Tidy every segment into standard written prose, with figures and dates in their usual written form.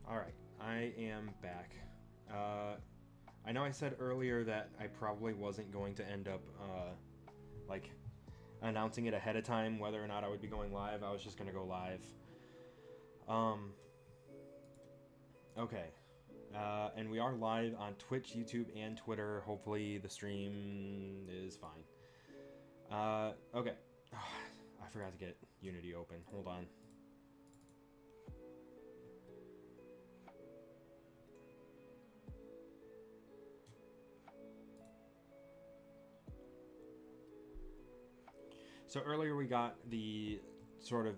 Alright, I am back. I know I said earlier that I probably wasn't going to end up, like, announcing it ahead of time, whether or not I would be going live. I was just gonna go live. Okay. And we are live on Twitch, YouTube, and Twitter. Hopefully the stream is fine. Okay. I forgot to get Unity open. Hold on. So earlier we got the sort of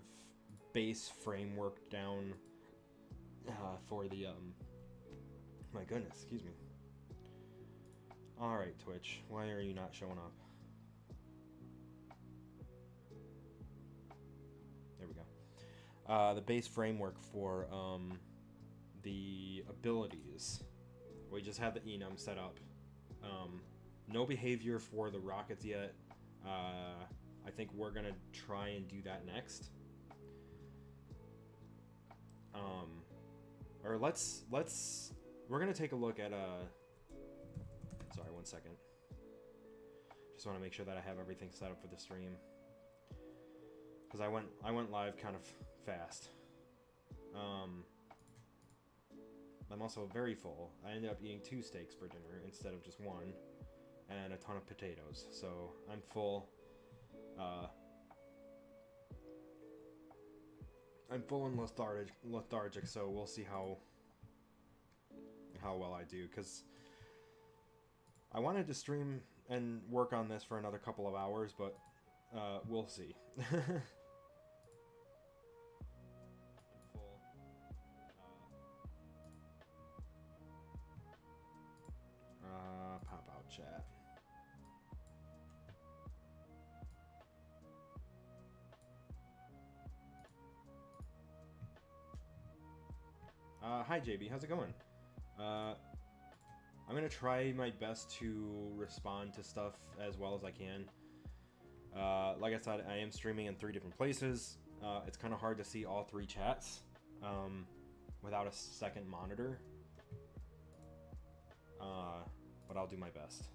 base framework down for the, my goodness, excuse me. Alright, Twitch, why are you not showing up? There we go. The base framework for the abilities. We just have the enum set up. No behavior for the rockets yet. I think we're gonna try and do that next. Or we're gonna take a look at sorry, 1 second. Just want to make sure that I have everything set up for the stream, because I went live kind of fast. I'm also very full. I ended up eating 2 steaks for dinner instead of just 1, and a ton of potatoes. So I'm full. I'm full and lethargic, so we'll see how well I do, because I wanted to stream and work on this for another couple of hours, but we'll see. Pop out chat. Hi JB, how's it going? I'm gonna try my best to respond to stuff as well as I can. Like I said, I am streaming in 3 different places. It's kind of hard to see all 3 chats without a second monitor. But I'll do my best.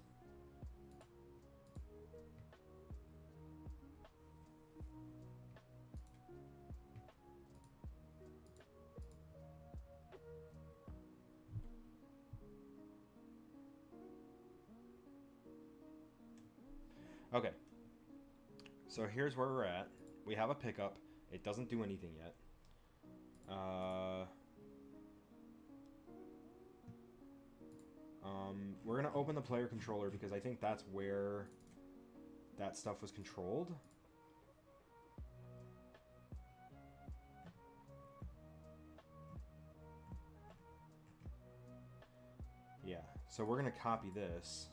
Okay, so here's where we're at. We have a pickup. It doesn't do anything yet. We're gonna open the player controller because I think that's where that stuff was controlled. Yeah, so we're gonna copy this.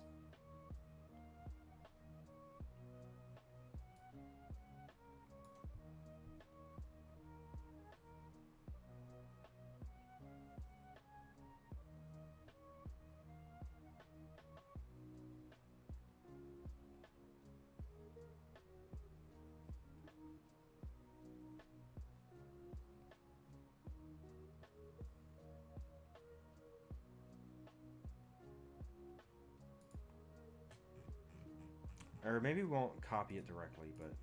Or maybe we won't copy it directly, but...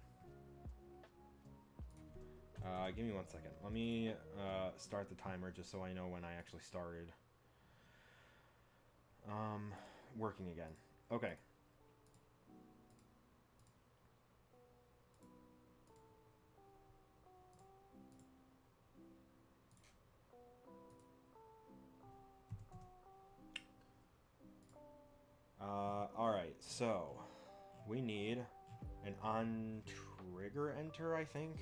give me 1 second. Let me start the timer just so I know when I actually started. Working again. Okay. Alright, so... we need an on-trigger enter, I think.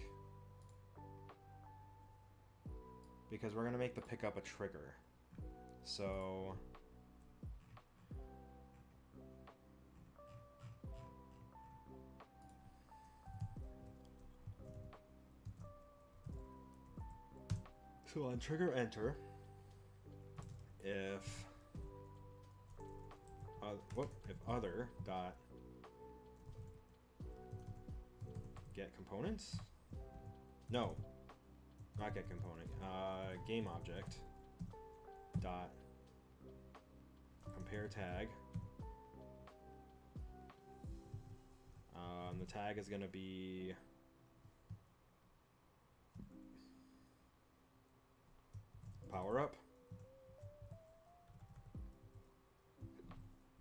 Because we're going to make the pickup a trigger. So... so on trigger enter, if other dot get components? No, not get component. Game object. dot compare tag. The tag is going to be power up.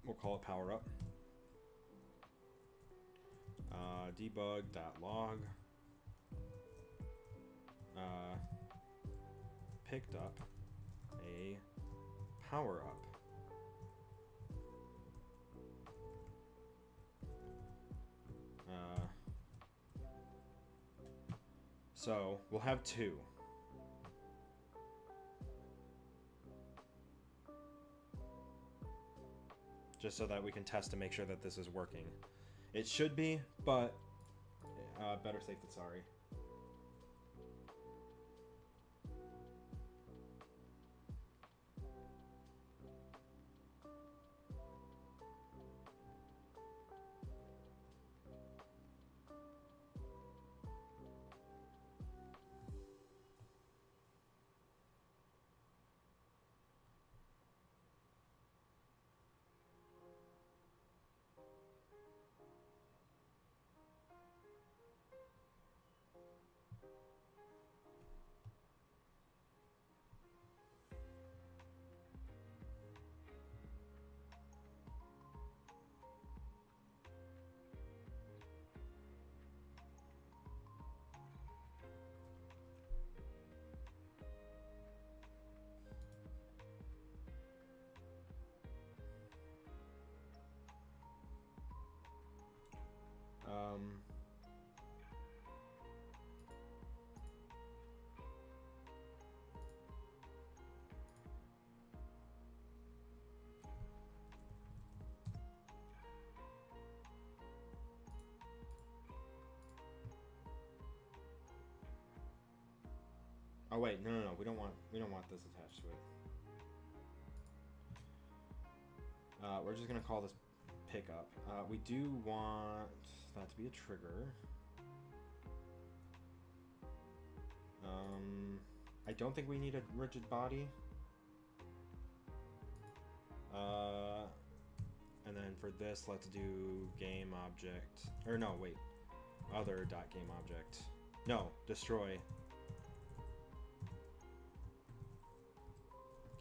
We'll call it power up. Debug.log picked up a power up. So we'll have two. Just so that we can test to make sure that this is working. It should be, but better safe than sorry. Oh wait, no, we don't want this attached to it. We're just gonna call this pickup. We do want that to be a trigger. I don't think we need a rigid body. And then for this, let's do game object. Or no, wait. Other dot game object. No, destroy.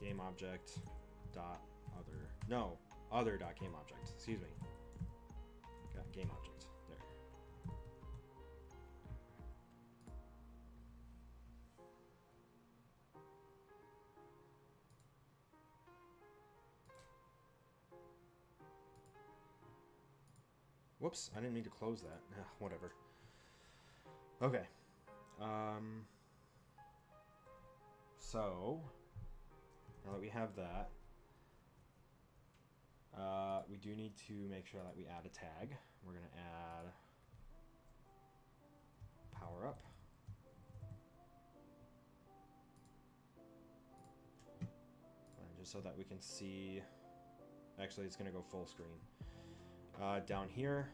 Game object dot other. No, other dot game object. Excuse me. Got game object. There. Whoops, I didn't mean to close that. Whatever. Okay. So now that we have that, we do need to make sure that we add a tag. We're going to add power up. And just so that we can see, actually it's going to go full screen. Down here,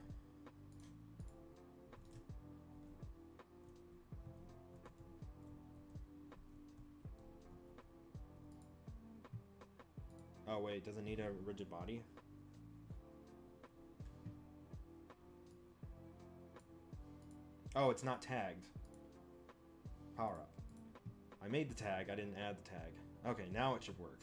oh wait, does it need a rigid body? Oh, it's not tagged. Power up. I made the tag, I didn't add the tag. Okay, now it should work.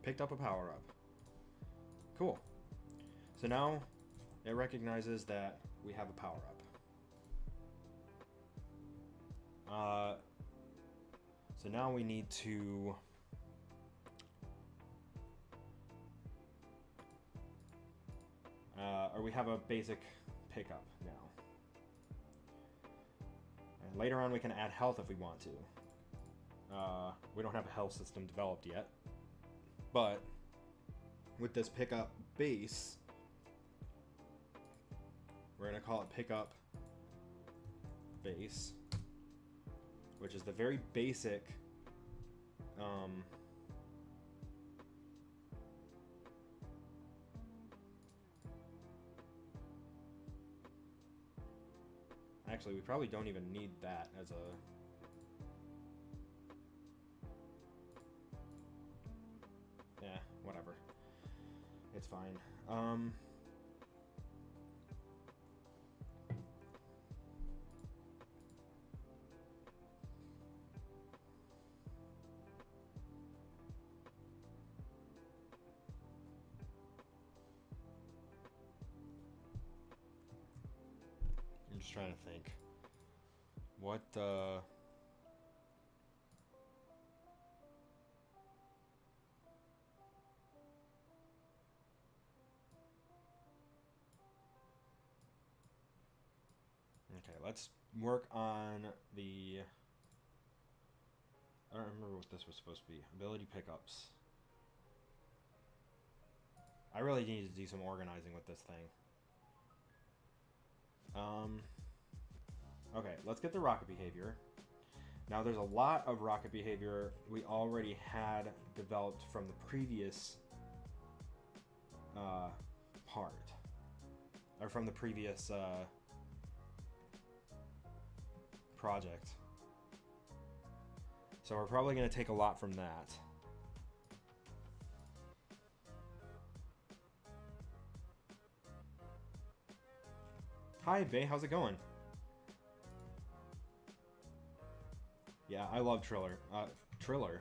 Picked up a power up. Cool. So now it recognizes that we have a power up. So now we need to or we have a basic pickup now. And later on we can add health if we want to. We don't have a health system developed yet. But with this pickup base, we're going to call it pickup base, which is the very basic Actually, we probably don't even need that as a... Yeah, whatever. It's fine. I'm just trying to think. What, Okay, let's work on the... I don't remember what this was supposed to be. Ability pickups. I really need to do some organizing with this thing. Okay, let's get the rocket behavior. Now, there's a lot of rocket behavior we already had developed from the previous part. Or from the previous project. So we're probably going to take a lot from that. Hi, Bay. How's it going? Yeah, I love Triller. Triller?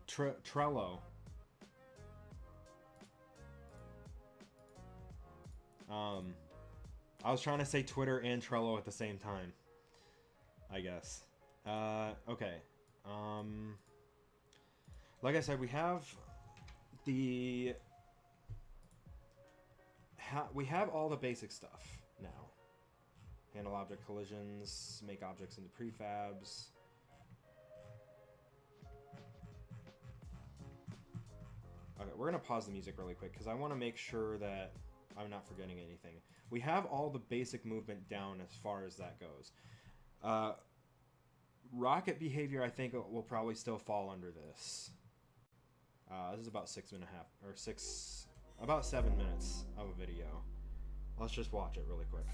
Trello. I was trying to say Twitter and Trello at the same time, I guess. Okay. Like I said, we have the... we have all the basic stuff now. Handle object collisions, make objects into prefabs. Okay, we're going to pause the music really quick because I want to make sure that I'm not forgetting anything. We have all the basic movement down as far as that goes. Rocket behavior, I think, will probably still fall under this. This is about 6.5 or about 7 minutes of a video. Let's just watch it really quick.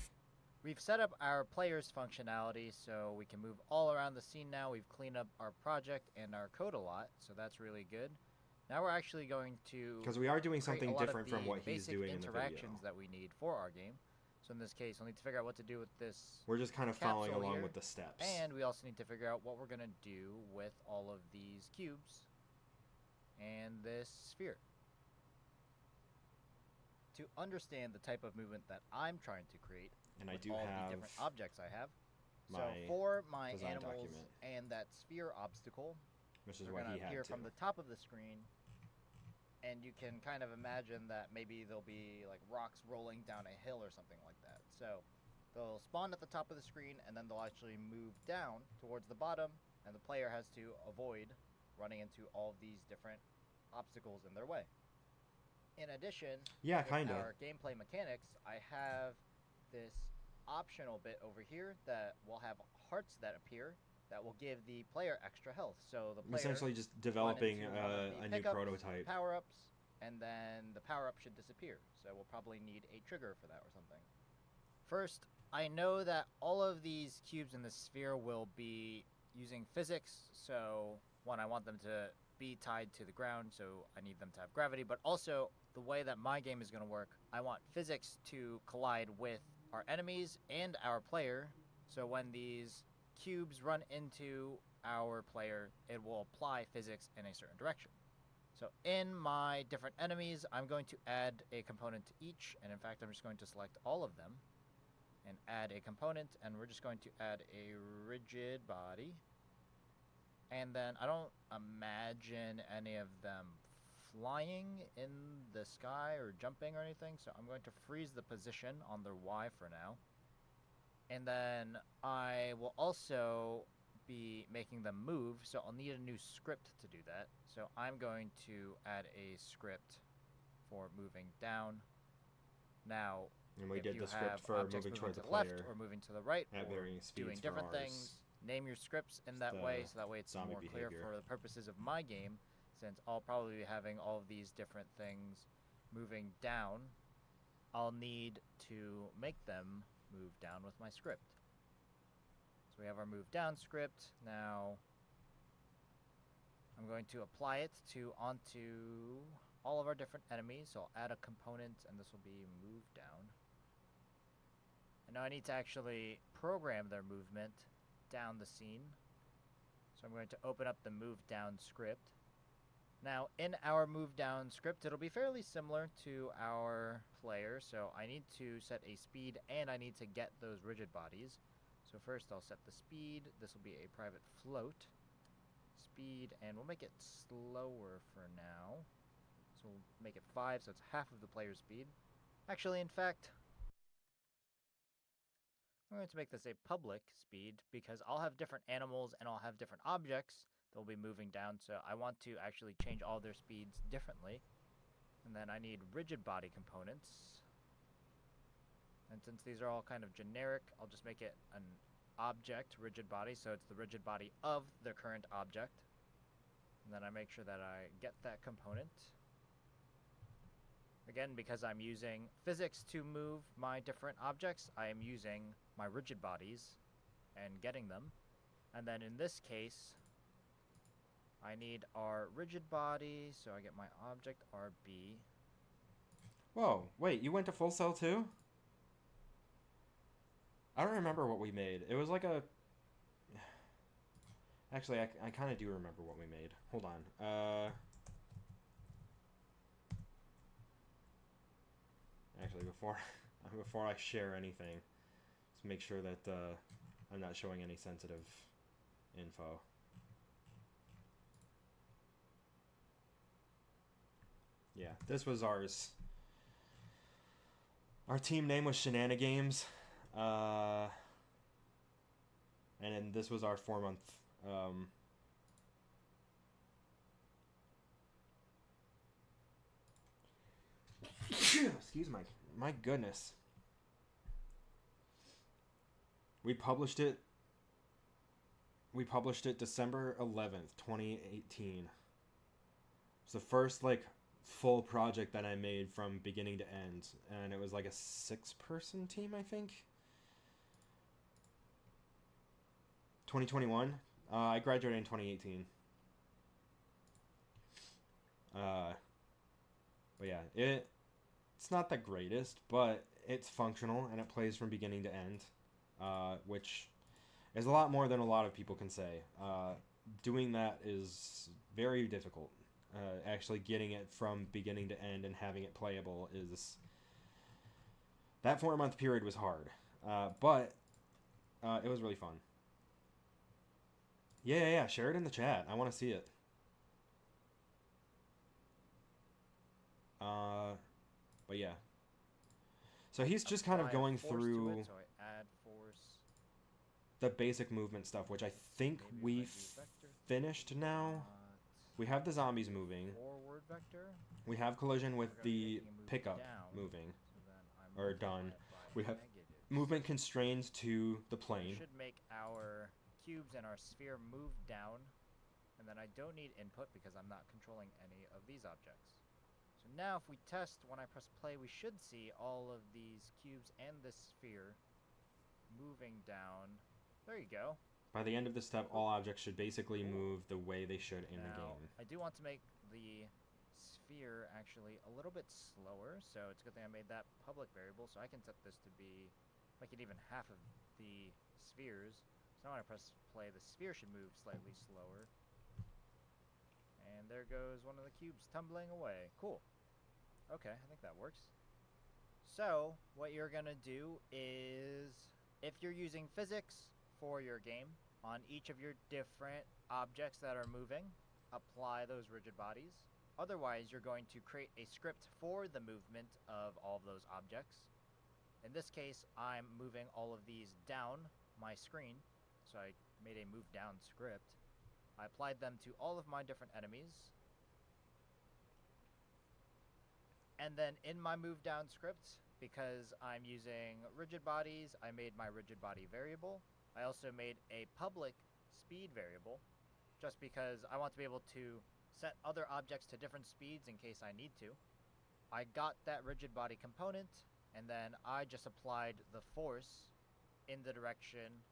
We've set up our players functionality so we can move all around the scene now. We've cleaned up our project and our code a lot, so that's really good. Now we're actually going to... Because we are doing something different from what he's doing in the video. Interactions that we need for our game. So in this case, we'll need to figure out what to do with this. We're just kind of following along with the steps. And we also need to figure out what we're going to do with all of these cubes and this sphere. To understand the type of movement that I'm trying to create, and I do all have the different objects I have. So for my animals and that sphere obstacle, which is what he had appear to. from the top of the screen, and you can kind of imagine that maybe there'll be like rocks rolling down a hill or something like that. So they'll spawn at the top of the screen, and then they'll actually move down towards the bottom, and the player has to avoid running into all of these different obstacles in their way. In addition, with our gameplay mechanics, I have this optional bit over here that will have hearts that appear that will give the player extra health. So the player essentially just developing a new prototype. Power-ups, and then the power-up should disappear. So we'll probably need a trigger for that or something. First, I know that all of these cubes in the sphere will be using physics. So one, I want them to be tied to the ground, so I need them to have gravity, but also the way that my game is going to work, I want physics to collide with our enemies and our player, so when these cubes run into our player, it will apply physics in a certain direction. So in my different enemies, I'm going to add a component to each, and in fact I'm just going to select all of them and add a component, and we're just going to add a rigid body. And then I don't imagine any of them flying in the sky or jumping or anything, so I'm going to freeze the position on their Y for now. And then I will also be making them move, so I'll need a new script to do that. So I'm going to add a script for moving down. Now, and we did the script for moving toward the left or moving to the right, at or varying speeds doing different things. Name your scripts in that way, so that way it's more clear for the purposes of my game, since I'll probably be having all of these different things moving down. I'll need to make them move down with my script. So we have our move down script. Now I'm going to apply it onto all of our different enemies. So I'll add a component, and this will be move down. And now I need to actually program their movement down the scene. So I'm going to open up the move down script. Now, in our move down script, it'll be fairly similar to our player. So I need to set a speed, and I need to get those rigid bodies. So first I'll set the speed. This will be a private float. Speed, and we'll make it slower for now. So we'll make it 5, so it's half of the player's speed. Actually, in fact, I'm going to make this a public speed because I'll have different animals and I'll have different objects that will be moving down, so I want to actually change all their speeds differently. And then I need rigid body components. And since these are all kind of generic, I'll just make it an object rigid body, so it's the rigid body of the current object. And then I make sure that I get that component. Again, because I'm using physics to move my different objects, I am using my rigid bodies and getting them. And then in this case, I need our rigid body, so I get my object RB. Whoa, wait, you went to full cell too? I don't remember what we made. It was like a... Actually, I kind of do remember what we made. Hold on. Actually, before I share anything, let's make sure that I'm not showing any sensitive info. Yeah, this was ours. Our team name was Shenanigans. And then this was our 4-month. Excuse my goodness. We published it December 11th, 2018. It's the first full project that I made from beginning to end, and it was like a 6-person team, I think. 2021. I graduated in 2018. But yeah, it's not the greatest, but it's functional and it plays from beginning to end, which is a lot more than a lot of people can say. Doing that is very difficult. Actually getting it from beginning to end and having it playable is... That 4-month period was hard, but it was really fun. Yeah, share it in the chat. I want to see it. But yeah. So he's just kind of going through so I add force. The basic movement stuff, which I think we finished now. We have the zombies moving. Forward vector. We have collision with the pickup moving, or done. We have movement constrained to the plane. We should make our cubes and our sphere move down, and then I don't need input because I'm not controlling any of these objects. So now if we test, when I press play, we should see all of these cubes and this sphere moving down. There you go. By the end of the step, all objects should basically move the way they should in the game. I do want to make the sphere actually a little bit slower, so it's a good thing I made that public variable, so I can set this to be, make it even half of the spheres. So now when I press play, the sphere should move slightly slower. And there goes one of the cubes tumbling away. Cool. Okay, I think that works. So, what you're gonna do is, if you're using physics for your game, on each of your different objects that are moving, apply those rigid bodies. Otherwise, you're going to create a script for the movement of all of those objects. In this case, I'm moving all of these down my screen, so I made a move down script. I applied them to all of my different enemies. And then in my move down script, because I'm using rigid bodies, I made my rigid body variable. I also made a public speed variable, just because I want to be able to set other objects to different speeds in case I need to. I got that rigid body component, and then I just applied the force in the direction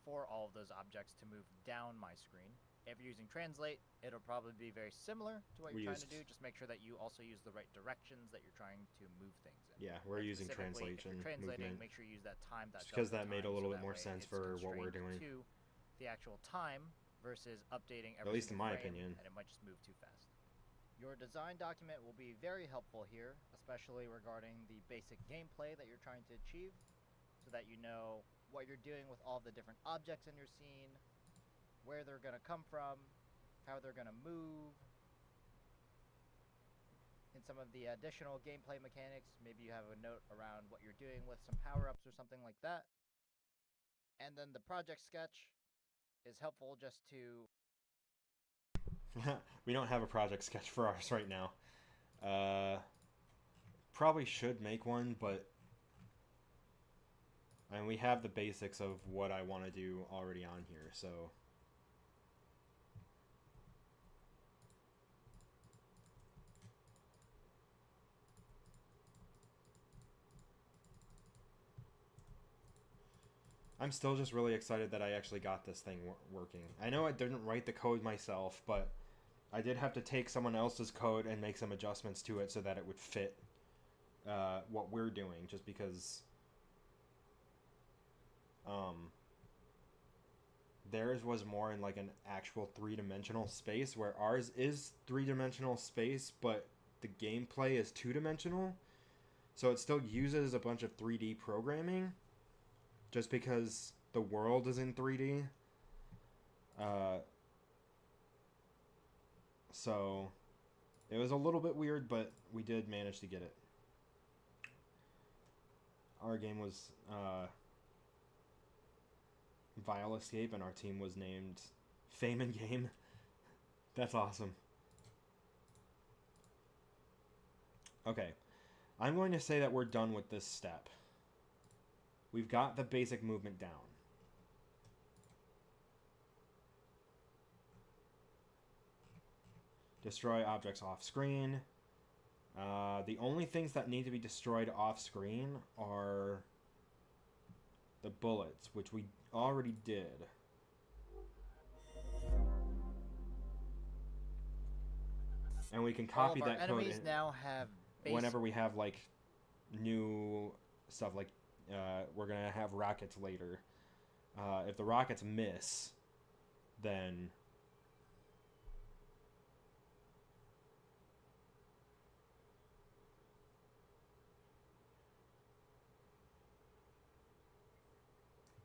for all of those objects to move down my screen. If you're using translate, it'll probably be very similar to what you're trying to do. Just make sure that you also use the right directions that you're trying to move things in. Yeah, we're using translation. If you're translating, movement. make sure you use that time. That because that made a little so bit more sense for what we're doing. To the actual time versus updating every at least in my frame, opinion. and it might just move too fast. Your design document will be very helpful here, especially regarding the basic gameplay that you're trying to achieve, so that you know what you're doing with all the different objects in your scene, where they're going to come from, how they're going to move. In some of the additional gameplay mechanics, maybe you have a note around what you're doing with some power-ups or something like that. And then the project sketch is helpful just to... We don't have a project sketch for ours right now. Probably should make one, but I mean, we have the basics of what I want to do already on here, so... I'm still just really excited that I actually got this thing working. I know I didn't write the code myself, but I did have to take someone else's code and make some adjustments to it so that it would fit what we're doing, just because theirs was more in like an actual three-dimensional space, where ours is three-dimensional space, but the gameplay is two-dimensional. So it still uses a bunch of 3D programming, just because the world is in 3D. So it was a little bit weird, but we did manage to get it. Our game was Vile Escape, and our team was named Fame and Game. That's awesome. Okay, I'm going to say that we're done with this step. We've got the basic movement down. Destroy objects off screen. The only things that need to be destroyed off screen are the bullets, which we already did. And we can copy that code. Enemies now have whenever we have like new stuff, like we're gonna have rockets later. If the rockets miss, then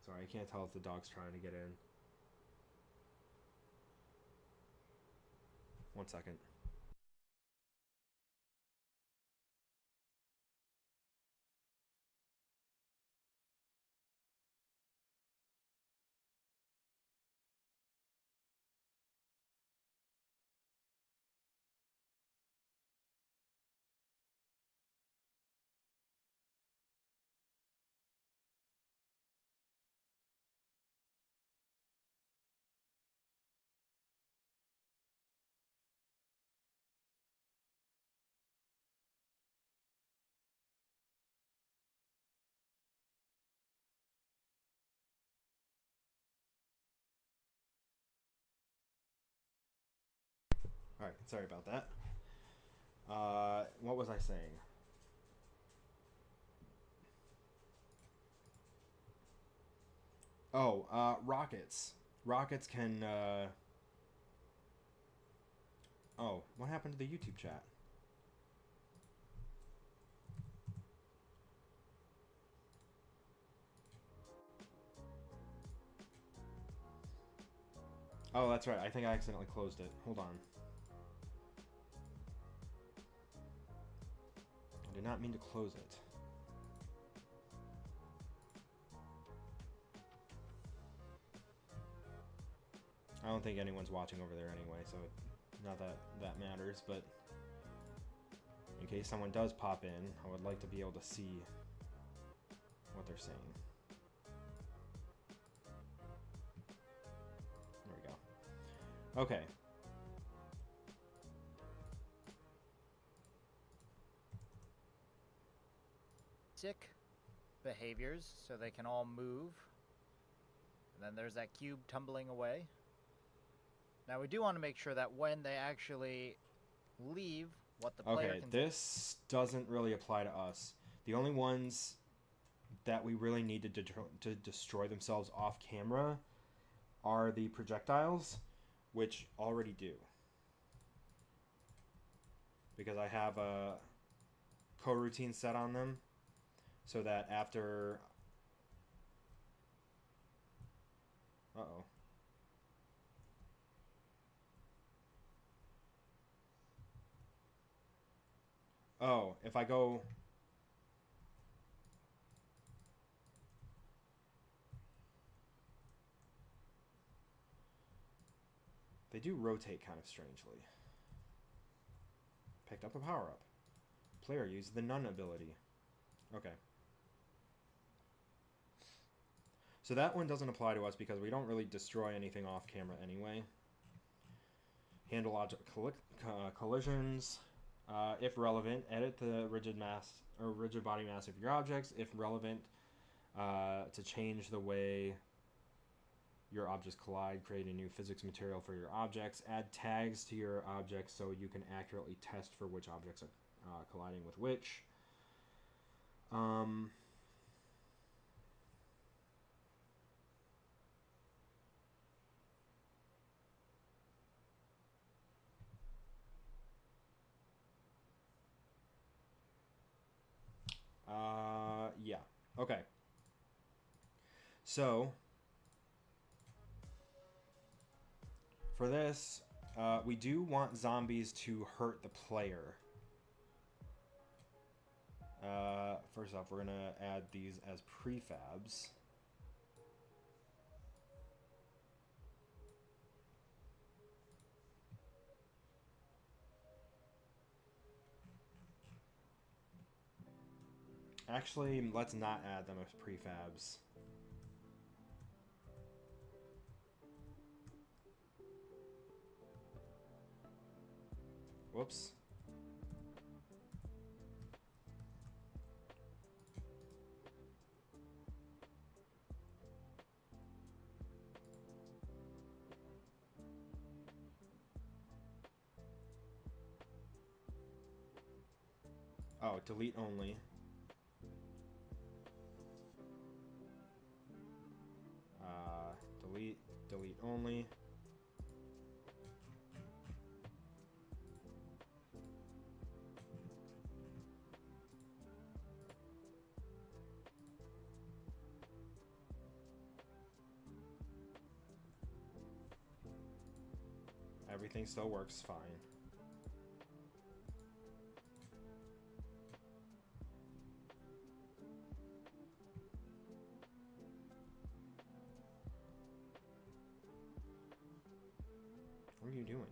sorry, I can't tell if the dog's trying to get in. 1 second. Alright, sorry about that. What was I saying? Oh, rockets. Rockets can, Oh, what happened to the YouTube chat? Oh, that's right. I think I accidentally closed it. Hold on. I did not mean to close it. I don't think anyone's watching over there anyway, so not that that matters, but in case someone does pop in, I would like to be able to see what they're saying. There we go. Okay. basic behaviors, so they can all move. And then there's that cube tumbling away. Now we do want to make sure that when they actually leave, what the player can... this doesn't really apply to us. The only ones that we really need to destroy themselves off camera are the projectiles, which already do. Because I have a coroutine set on them, so that after... Uh-oh. Oh, if I go... They do rotate kind of strangely. Picked up a power-up. Player used the None ability. Okay. So that one doesn't apply to us because we don't really destroy anything off camera anyway. Handle object collisions. If relevant, edit the rigid mass or rigid body mass of your objects. If relevant, to change the way your objects collide, create a new physics material for your objects. Add tags to your objects so you can accurately test for which objects are colliding with which. Yeah. Okay. So for this, we do want zombies to hurt the player. First off, we're gonna add these as prefabs. Actually, let's not add them as prefabs. Whoops. Oh, delete only. Delete only. Everything still works fine. What are you doing?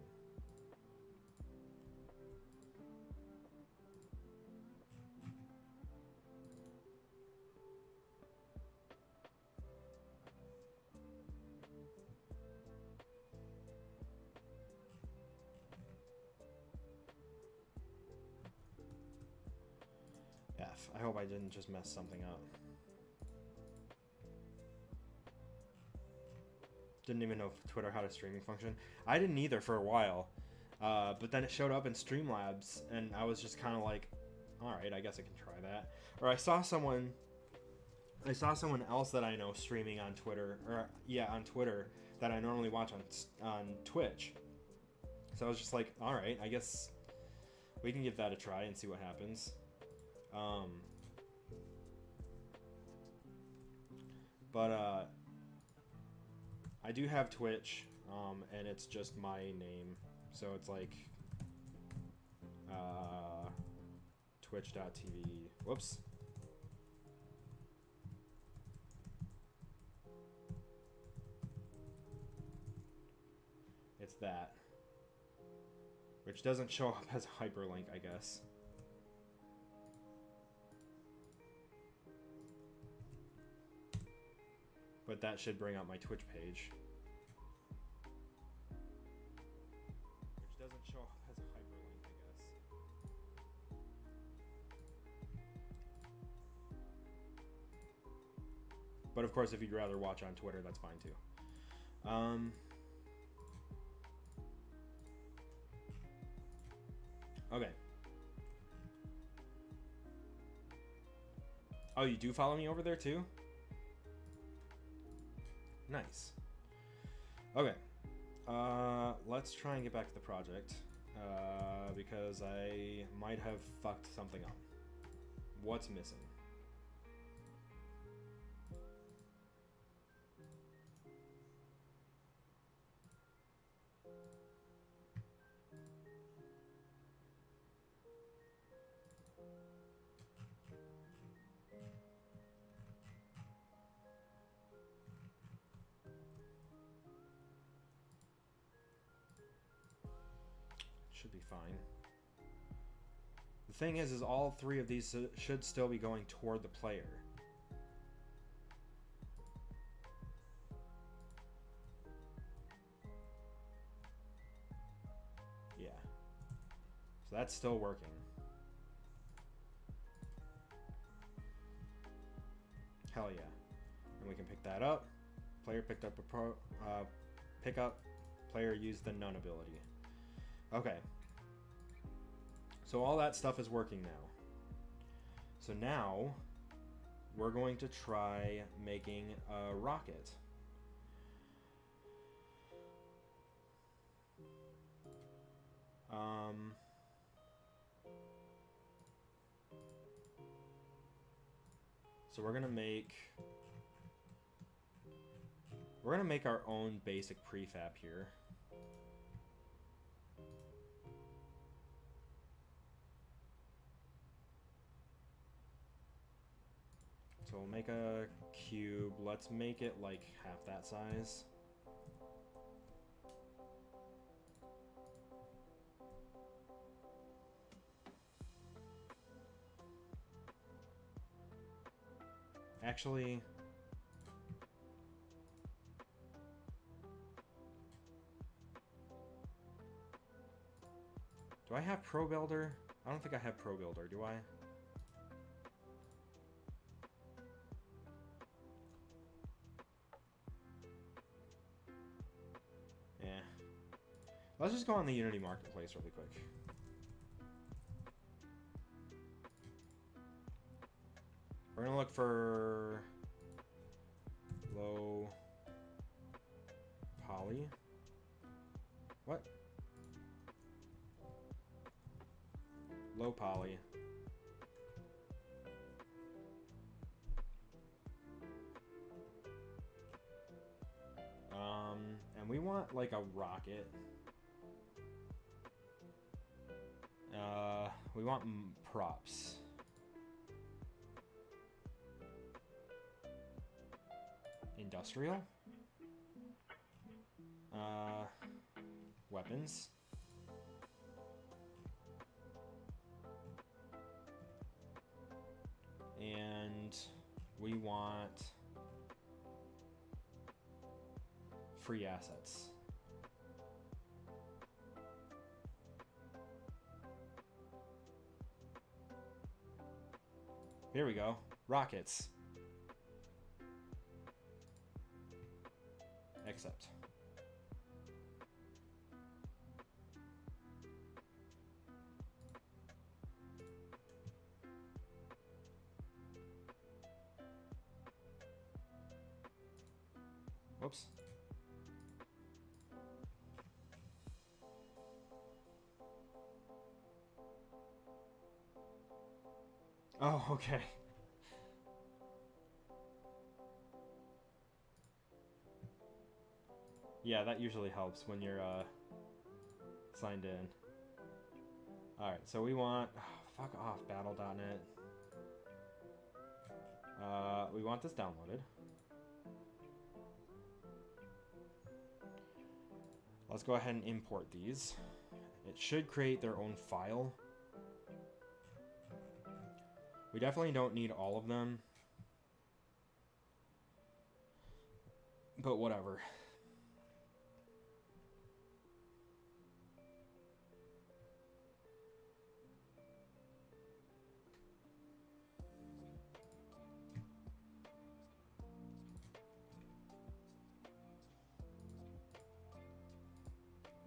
F. I hope I didn't just mess something up. Didn't even know if Twitter had a streaming function. I didn't either for a while. But then it showed up in Streamlabs, and I was just kind of like, alright, I guess I can try that. Or I saw someone else that I know streaming on Twitter, on Twitter, that I normally watch on Twitch. So I was just like, alright, I guess we can give that a try and see what happens. I do have Twitch, and it's just my name, so it's like twitch.tv. Whoops. It's that, which doesn't show up as a hyperlink, I guess. But that should bring up my Twitch page. Which doesn't show up as a hyperlink, I guess. But of course, if you'd rather watch on Twitter, that's fine too. Okay. Oh, you do follow me over there too? Nice. Okay. Let's try and get back to the project. Because I might have fucked something up. What's missing? Should be fine. The thing is all three of these should still be going toward the player. Yeah. So that's still working. Hell yeah. And we can pick that up. Player picked up a pickup. Player used the none ability. Okay. So all that stuff is working now. So now we're going to try making a rocket. So we're gonna make our own basic prefab here. So we'll make a cube. Let's make it like half that size. Actually, do I have Pro Builder? I don't think I have Pro Builder, do I? Yeah. Let's just go on the Unity Marketplace really quick. We're gonna look for low poly. What? Low poly. And we want like a rocket. We want props. Industrial. Weapons. And we want free assets. Here we go. Rockets. Accept. Whoops. Oh, okay. Yeah, that usually helps when you're signed in. Alright, so we want... Oh, fuck off, battle.net. We want this downloaded. Let's go ahead and import these. It should create their own file. We definitely don't need all of them. But whatever.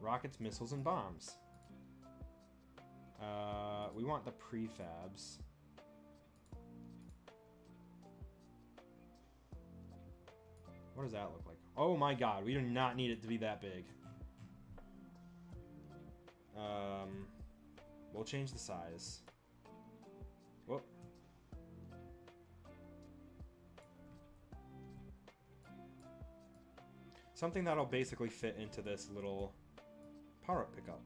Rockets, missiles, and bombs. We want the prefabs. What does that look like? Oh my god, we do not need it to be that big. We'll change the size. Whoop. Something that'll basically fit into this little power-up pickup.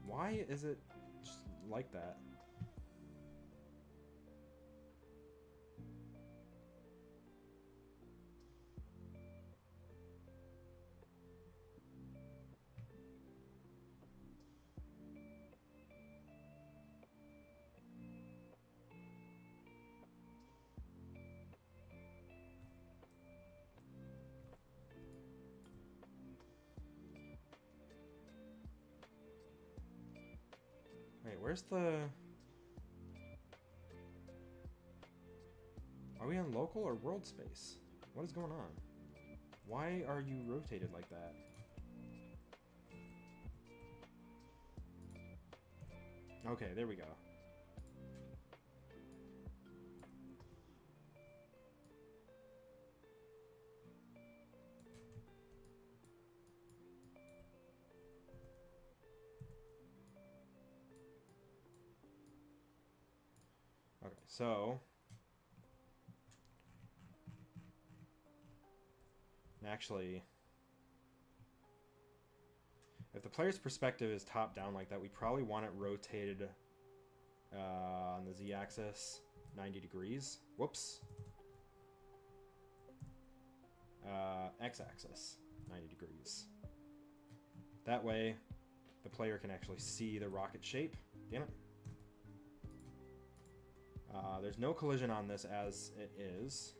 Why is it just like that? Wait, where's the... Are we on local or world space? What is going on? Why are you rotated like that? Okay, there we go. Okay, so actually, if the player's perspective is top down like that, we probably want it rotated on the z-axis 90 degrees. Whoops. X-axis 90 degrees. That way, the player can actually see the rocket shape. Damn it. There's no collision on this as it is.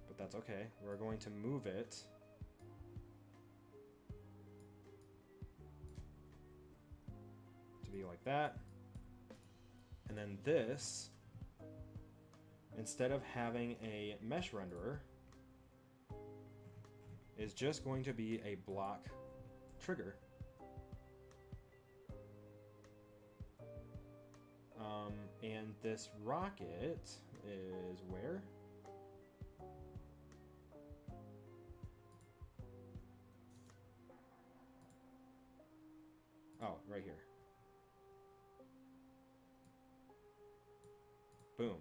But that's okay. We're going to move it to be like that. And then this, instead of having a mesh renderer, is just going to be a block trigger. And this rocket is where? Oh, right here. Boom.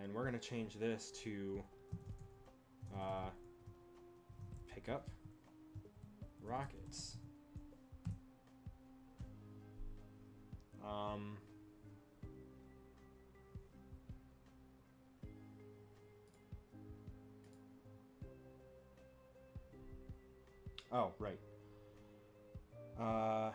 And we're going to change this to pick up rockets. Oh, right. And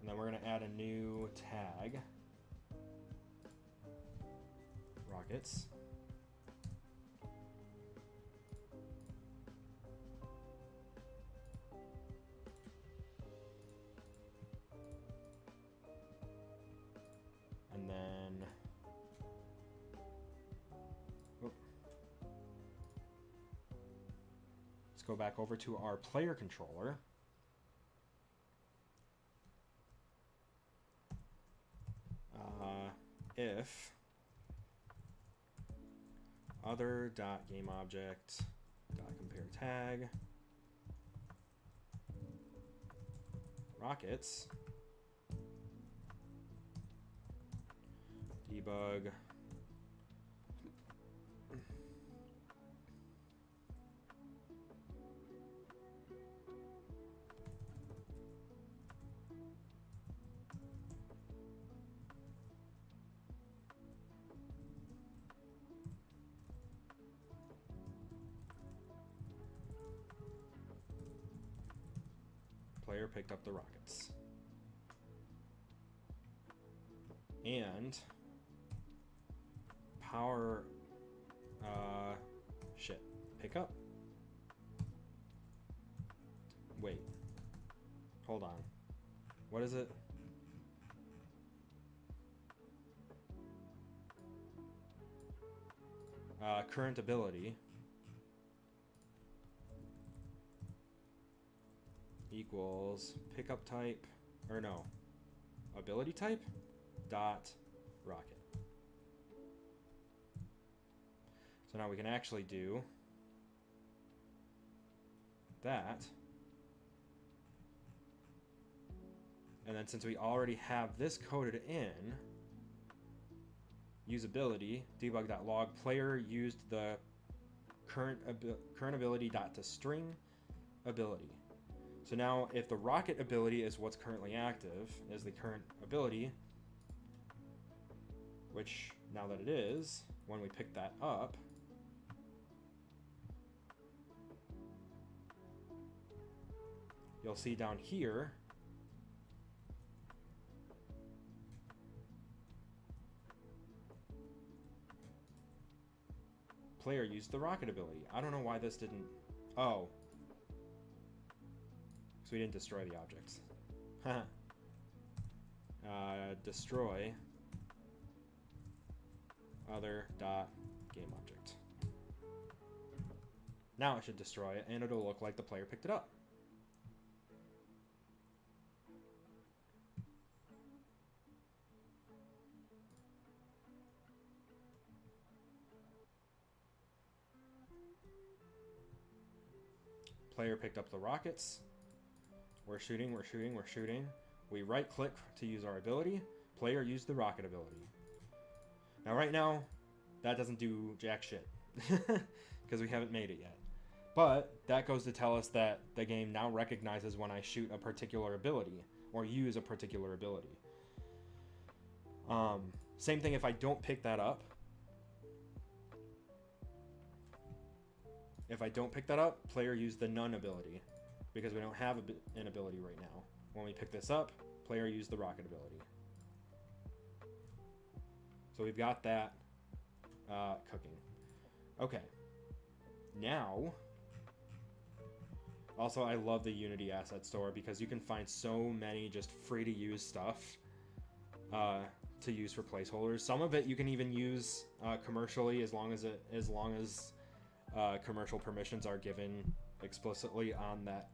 then we're going to add a new tag. Rockets. And then let's go back over to our player controller. If other dot game object dot compare tag rockets debug player picked up the rockets. And power... shit. Pick up. Wait. Hold on. What is it? Current ability equals pickup type, or no, ability type dot rocket. So now we can actually do that. And then since we already have this coded in, usability, debug.log, player used the current ability dot to string ability. So now if the rocket ability is what's currently active, is the current ability, which now that it is, when we pick that up, you'll see down here player used the rocket ability. I don't know why this didn't... Oh. So we didn't destroy the objects. Destroy other dot game object. Now it should destroy it, and it'll look like the player picked it up. Player picked up the rockets. We're shooting, we're shooting, we're shooting. We right click to use our ability. Player used the rocket ability. Now right now, that doesn't do jack shit. Because we haven't made it yet. But that goes to tell us that the game now recognizes when I shoot a particular ability or use a particular ability. Same thing if I don't pick that up. If I don't pick that up, player used the none ability because we don't have an ability right now. When we pick this up, player used the rocket ability. So we've got that cooking. Okay. Now, also I love the Unity asset store because you can find so many just free to use stuff to use for placeholders. Some of it you can even use commercially as long as commercial permissions are given explicitly on that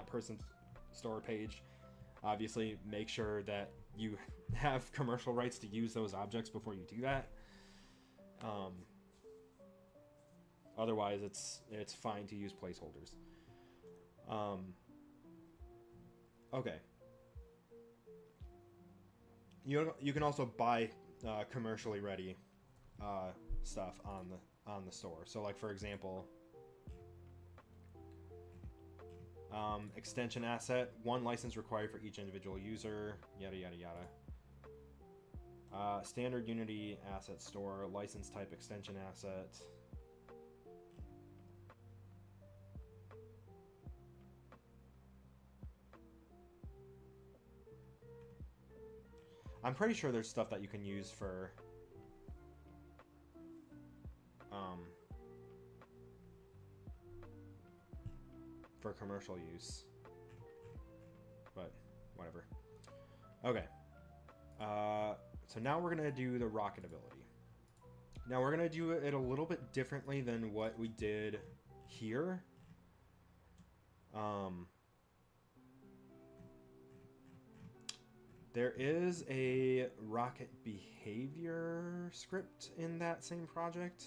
person's store page. Obviously, make sure that you have commercial rights to use those objects before you do that. Otherwise, it's fine to use placeholders. Okay. You can also buy commercially ready stuff on the store. So like for example, extension asset, 1 license required for each individual user, yada yada yada. Standard Unity asset store, license type extension asset. I'm pretty sure there's stuff that you can use for commercial use, but whatever. Okay, so now we're gonna do the rocket ability. Now we're gonna do it a little bit differently than what we did here. There is a rocket behavior script in that same project.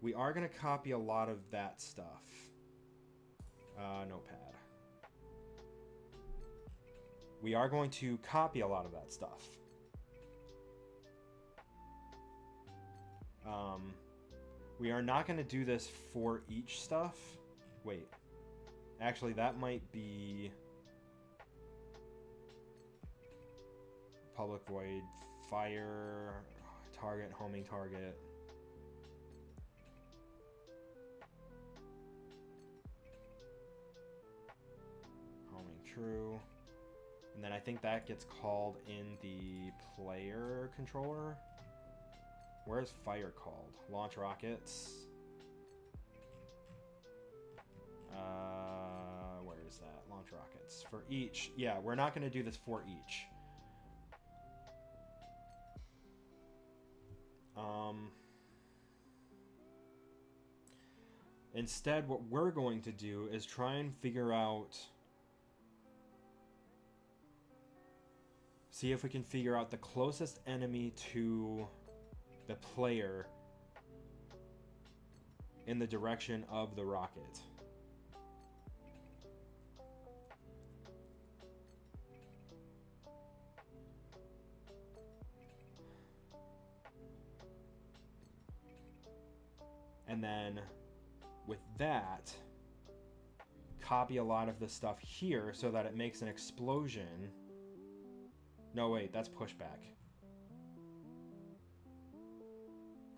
We are going to copy a lot of that stuff. Notepad. We are going to copy a lot of that stuff. We are not going to do this for each stuff. Wait. Actually, that might be... Public void, fire, target, homing target. Homing true. And then I think that gets called in the player controller. Where's fire called? Launch rockets. Where is that? Launch rockets. For each. Yeah, we're not going to do this for each. Instead, what we're going to do is try and figure out... See if we can figure out the closest enemy to the player in the direction of the rocket. And then with that, copy a lot of the stuff here so that it makes an explosion. No, wait, that's pushback.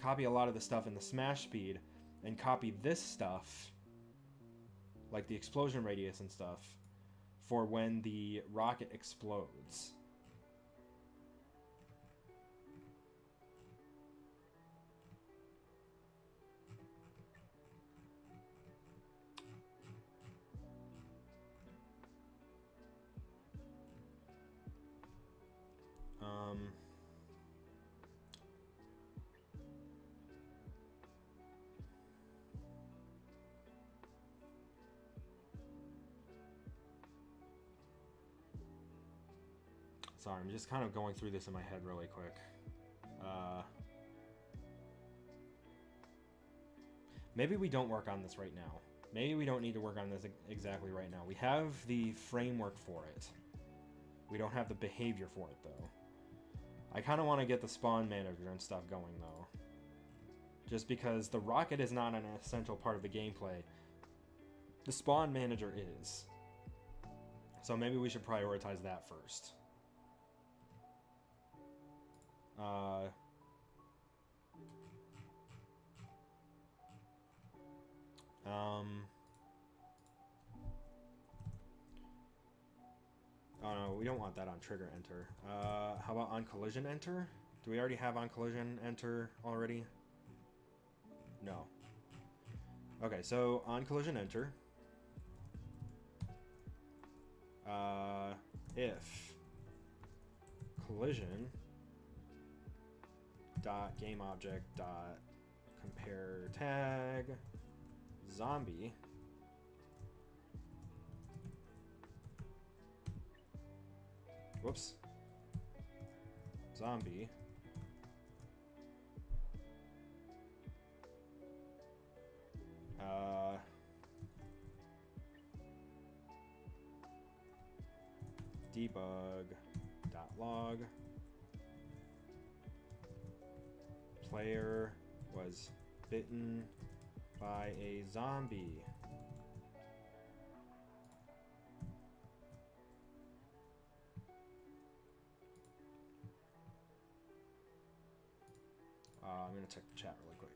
Copy a lot of the stuff in the smash speed and copy this stuff, like the explosion radius and stuff, for when the rocket explodes. Sorry, I'm just kind of going through this in my head really quick. Maybe we don't work on this right now. Maybe we don't need to work on this exactly right now. We have the framework for it. We don't have the behavior for it, though. I kind of want to get the spawn manager and stuff going, though. Just because the rocket is not an essential part of the gameplay. The spawn manager is. So maybe we should prioritize that first. Oh no, we don't want that on trigger enter. How about on collision enter? Do we already have on collision enter already? No. Okay, so on collision enter, if collision dot game object dot compare tag zombie zombie debug.log player was bitten by a zombie. I'm going to check the chat really quick.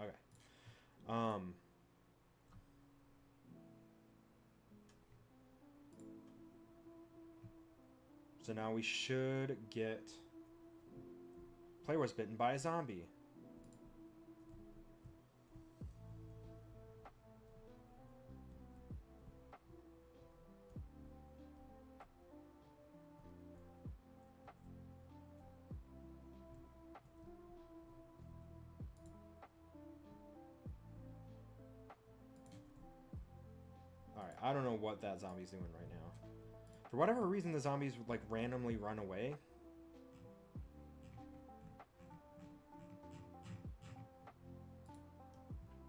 Okay. So now we should get player was bitten by a zombie. Alright, I don't know what that zombie's doing right now. For whatever reason, the zombies would, like, randomly run away.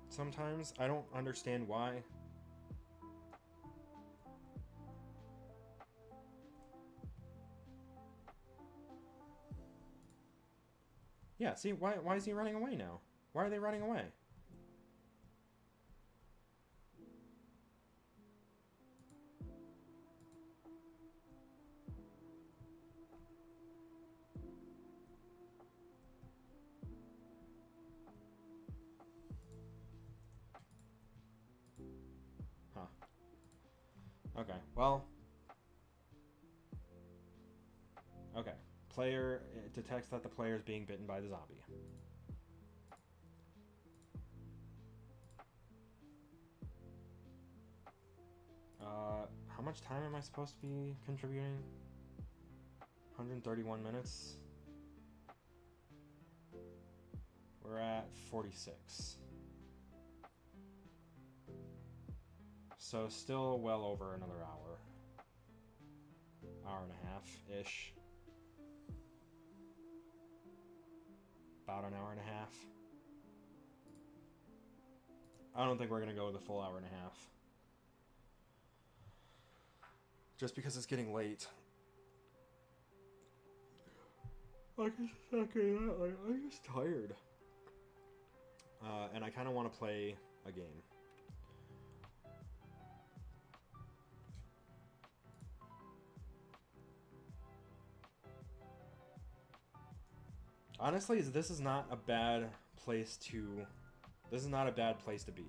Sometimes. I don't understand why. Yeah, see, why is he running away now? Why are they running away? Huh. Okay, well. Okay. Player detects that the player is being bitten by the zombie. How much time am I supposed to be contributing? 131 minutes. We're at 46. So still well over another hour. Hour and a half-ish. About an hour and a half. I don't think we're going to go with a full hour and a half. Just because it's getting late. I guess it's not getting that late. I'm just tired. And I kind of want to play a game. Honestly, this is not a bad place to... This is not a bad place to be.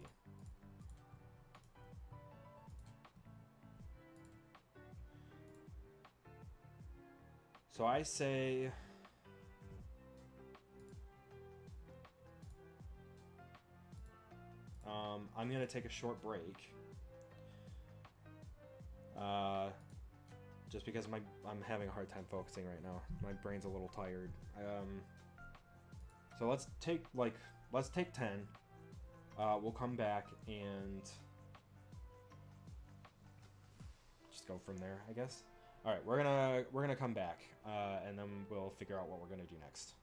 So I say... I'm going to take a short break. Just because I'm having a hard time focusing right now. My brain's a little tired. So let's take 10. We'll come back and just go from there, I guess. All right, we're gonna come back, and then we'll figure out what we're gonna do next.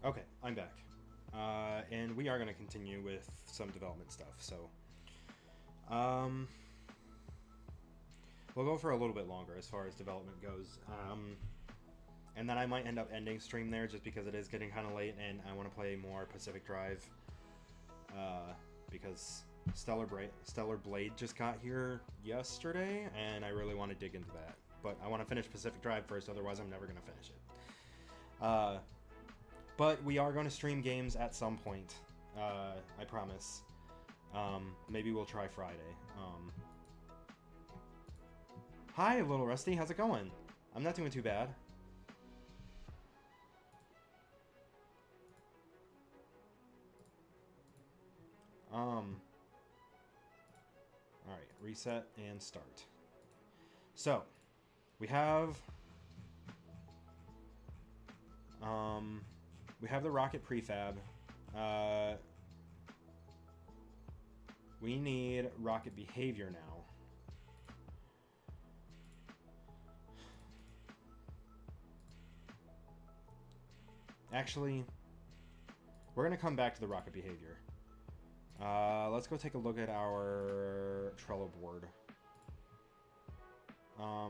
Okay, I'm back. And we are going to continue with some development stuff, so... we'll go for a little bit longer as far as development goes. And then I might end up ending stream there just because it is getting kind of late and I want to play more Pacific Drive. Because Stellar Blade just got here yesterday and I really want to dig into that. But I want to finish Pacific Drive first, otherwise I'm never going to finish it. But we are going to stream games at some point. I promise. Maybe we'll try Friday. Hi, Little Rusty. How's it going? I'm not doing too bad. Alright, reset and start. So, we have the rocket prefab. We need rocket behavior now. Actually, we're going to come back to the rocket behavior. Let's go take a look at our Trello board. Oh,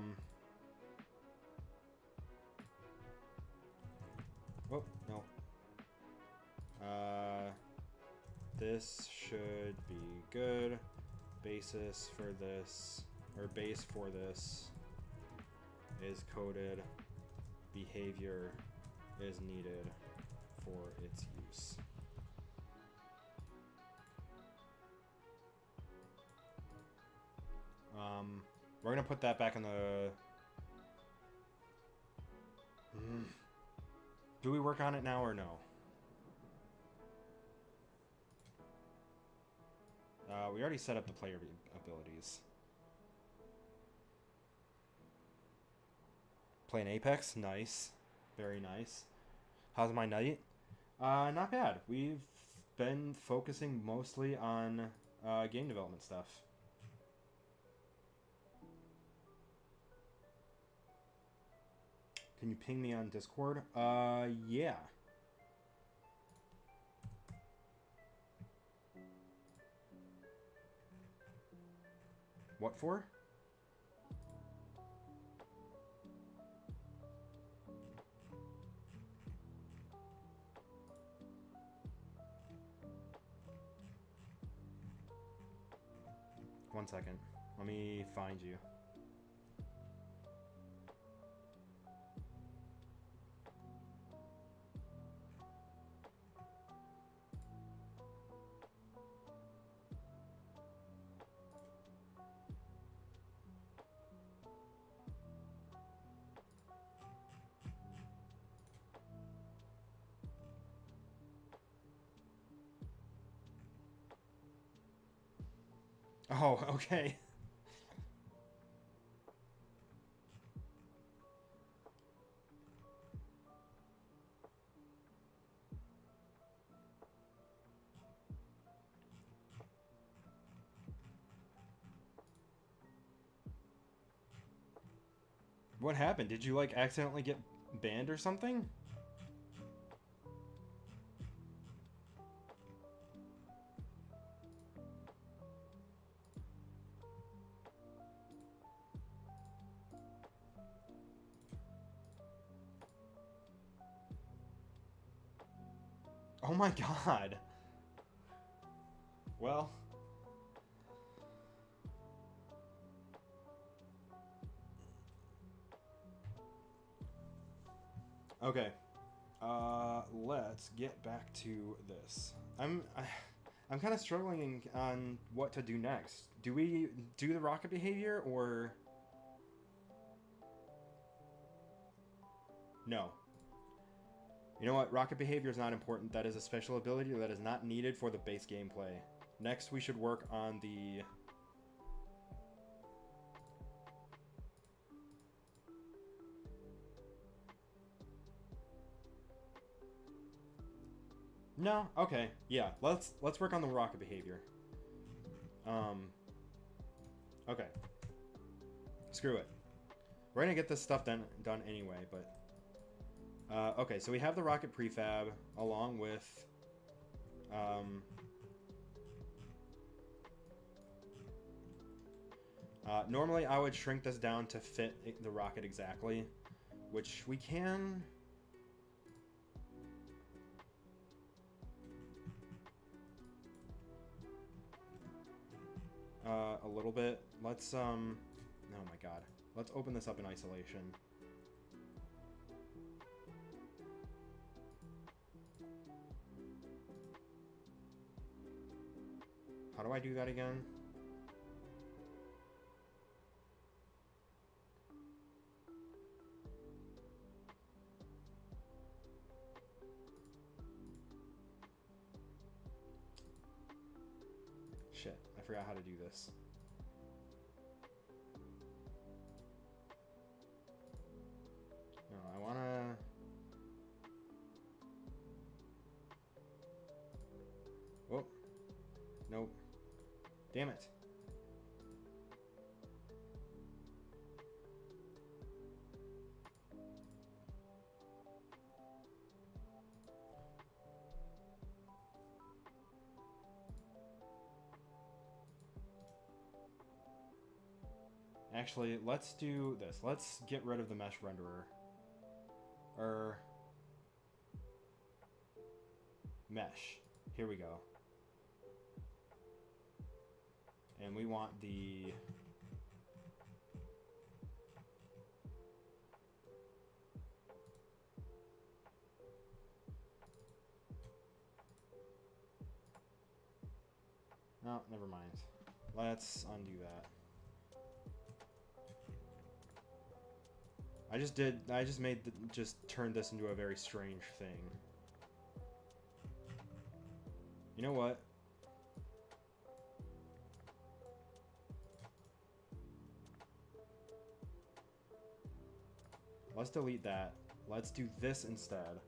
no. This should be good. Basis for this, or base for this is coded. Behavior is needed for its use. We're gonna put that back in the... Do we work on it now or no? We already set up the player abilities. Playing Apex? Nice. Very nice. How's my night? Not bad. We've been focusing mostly on game development stuff. Can you ping me on Discord? Yeah. What for? One second. Let me find you. Oh, okay. What happened? Did you, like, accidentally get banned or something? Oh my god. Well. Okay. Let's get back to this. I'm kind of struggling on what to do next. Do we do the rocket behavior or no? You know what? Rocket behavior is not important. That is a special ability that is not needed for the base gameplay. Next, we should work on the... No? Okay. Yeah. Let's work on the rocket behavior. Okay. Screw it. We're gonna get this stuff done anyway, but... Okay, so we have the rocket prefab along with... normally I would shrink this down to fit the rocket exactly, which we can... a little bit. Let's, oh my god. Let's open this up in isolation. How do I do that again? Shit, I forgot how to do this. No, I wanna... Oh. Nope. Damn it. Actually, let's do this. Let's get rid of the mesh renderer. Mesh. Here we go. And we want the... No, never mind. Let's undo that. I just turned this into a very strange thing. You know what? Let's delete that. Let's do this instead.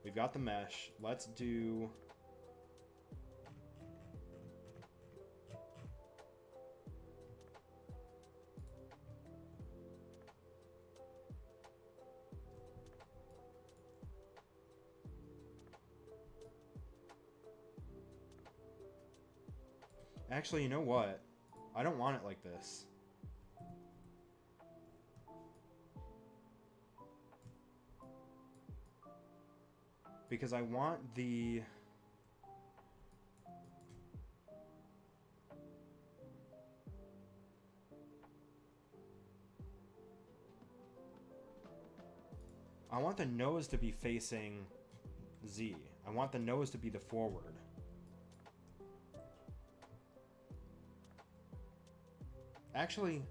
We've got the mesh. Let's do... Actually, you know what? I don't want it like this. Because I want the... I want the nose to be facing Z. I want the nose to be the forward. Actually,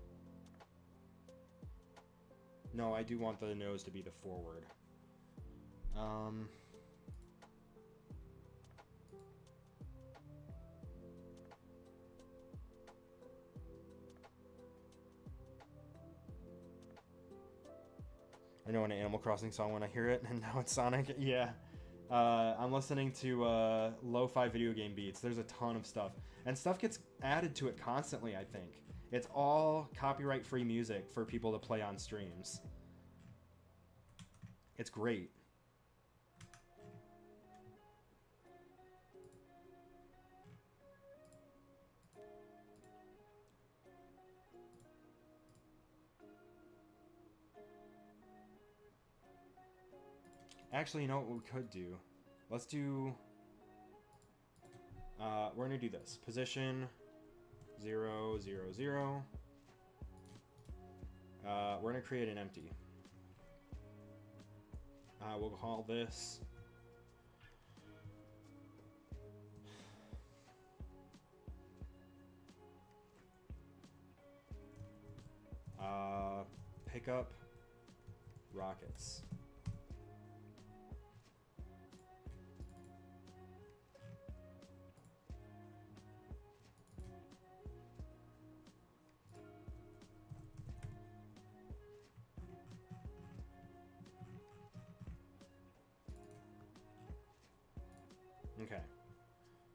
no, I do want the nose to be the forward. I know an Animal Crossing song when I hear it, and now it's Sonic. Yeah. I'm listening to lo-fi video game beats. There's a ton of stuff. And stuff gets added to it constantly, I think. It's all copyright-free music for people to play on streams. It's great. Actually, you know what we could do? Let's do... we're going to do this. Position 0, 0, 0. We're going to create an empty. We'll call this... pick up rockets. Okay,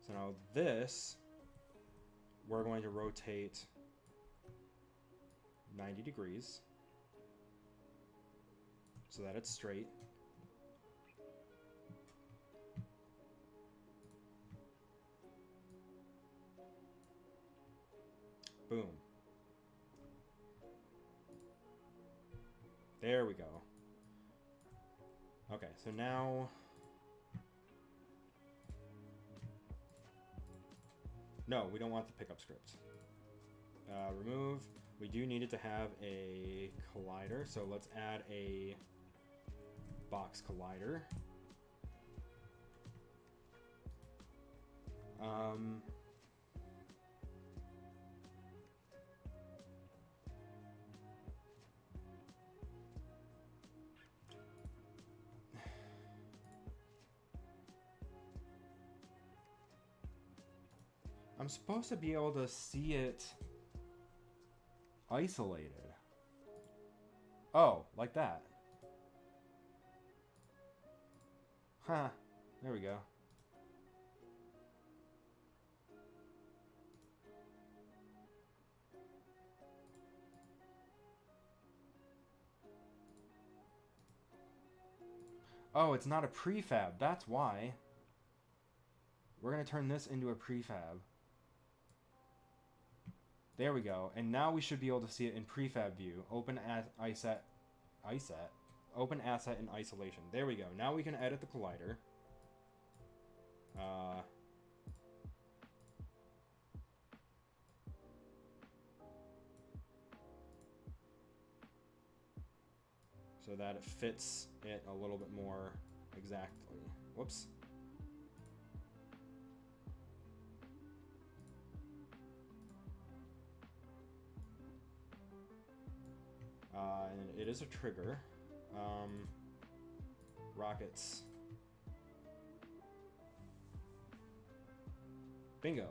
so now this, we're going to rotate 90 degrees so that it's straight. Boom. There we go. Okay, so now... No, we don't want the pickup script. Remove. We do need it to have a collider, so let's add a box collider. I'm supposed to be able to see it isolated. Oh, like that. Huh. There we go. Oh, it's not a prefab. That's why. We're going to turn this into a prefab. There we go. And now we should be able to see it in prefab view. Open Open asset in isolation. There we go. Now we can edit the collider. So that it fits it a little bit more exactly. Whoops. And it is a trigger. Rockets. Bingo.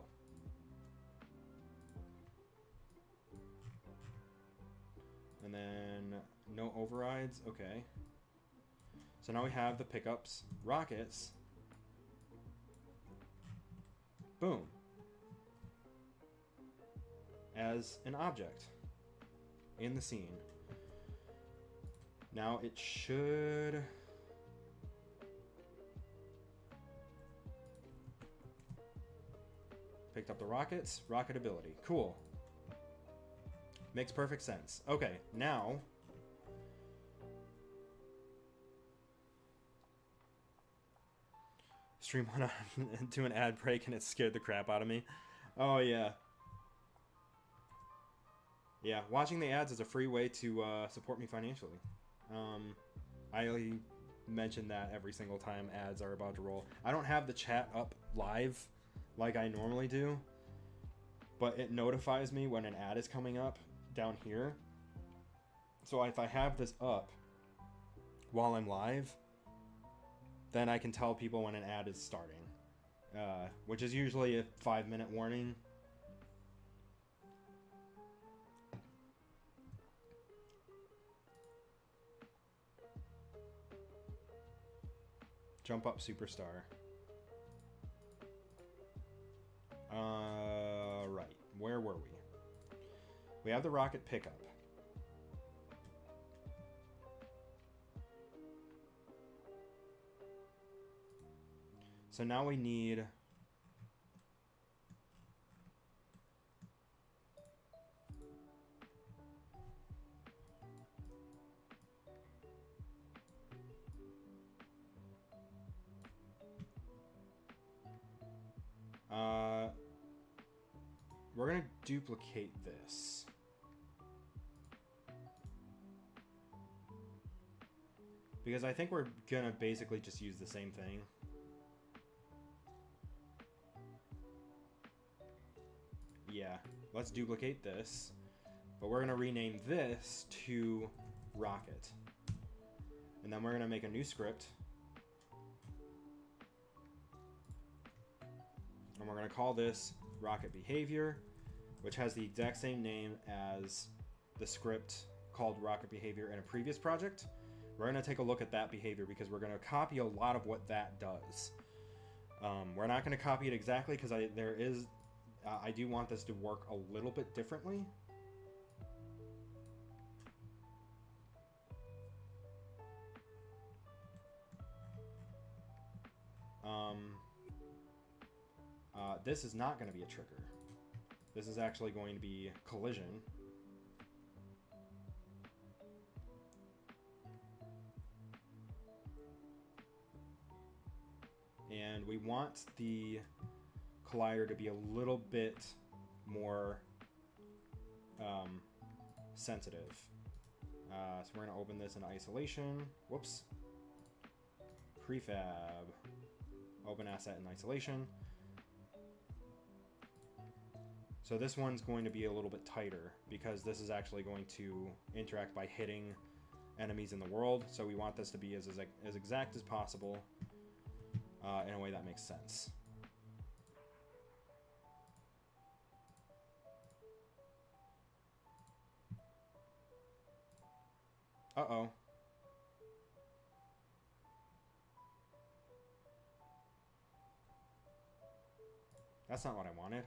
And then no overrides. Okay. So now we have the pickups, rockets. Boom. As an object in the scene. Now it should... Picked up the rockets, rocket ability. Cool. Makes perfect sense. Okay, now... Stream went on into an ad break and it scared the crap out of me. Oh, yeah. Yeah, watching the ads is a free way to support me financially. I mention that every single time ads are about to roll. I don't have the chat up live like I normally do, but it notifies me when an ad is coming up down here. So if I have this up while I'm live, then I can tell people when an ad is starting, which is usually a 5-minute warning. Jump up superstar. Right. Where were we? We have the rocket pickup. So now we need... we're going to duplicate this. Because I think we're going to basically just use the same thing. Yeah, let's duplicate this. But we're going to rename this to Rocket. And then we're going to make a new script. And we're going to call this Rocket Behavior, which has the exact same name as the script called Rocket Behavior in a previous project. We're going to take a look at that behavior because we're going to copy a lot of what that does. We're not going to copy it exactly because I do want this to work a little bit differently. This is not going to be a trigger. This is actually going to be collision. And we want the collider to be a little bit more sensitive. So we're going to open this in isolation. Whoops. Prefab. Open asset in isolation. So this one's going to be a little bit tighter because this is actually going to interact by hitting enemies in the world. So we want this to be as exact as possible in a way that makes sense. Uh-oh. That's not what I wanted.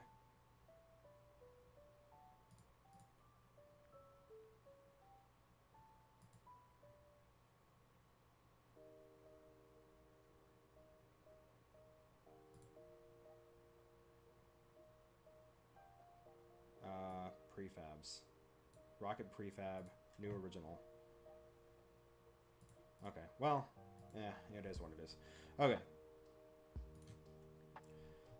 Prefabs. Rocket prefab, new original. Okay, well, it is what it is. Okay.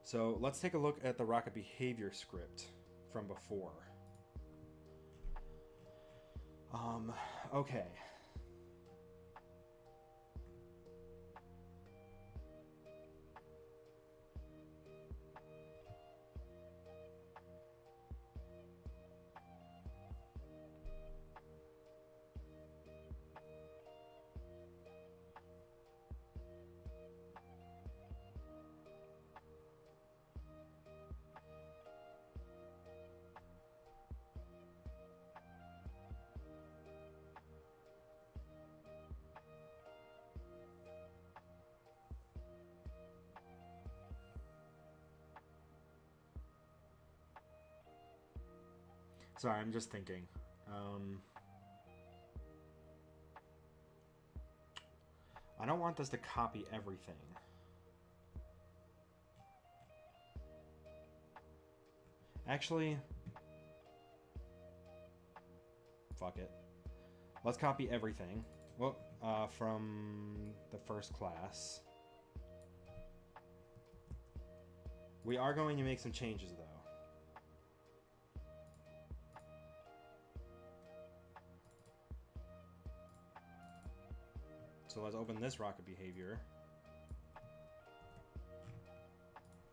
So let's take a look at the rocket behavior script from before. Okay. Sorry, I'm just thinking. I don't want this to copy everything. Actually, fuck it. Let's copy everything. Well, from the first class. We are going to make some changes, though. So let's open this rocket behavior.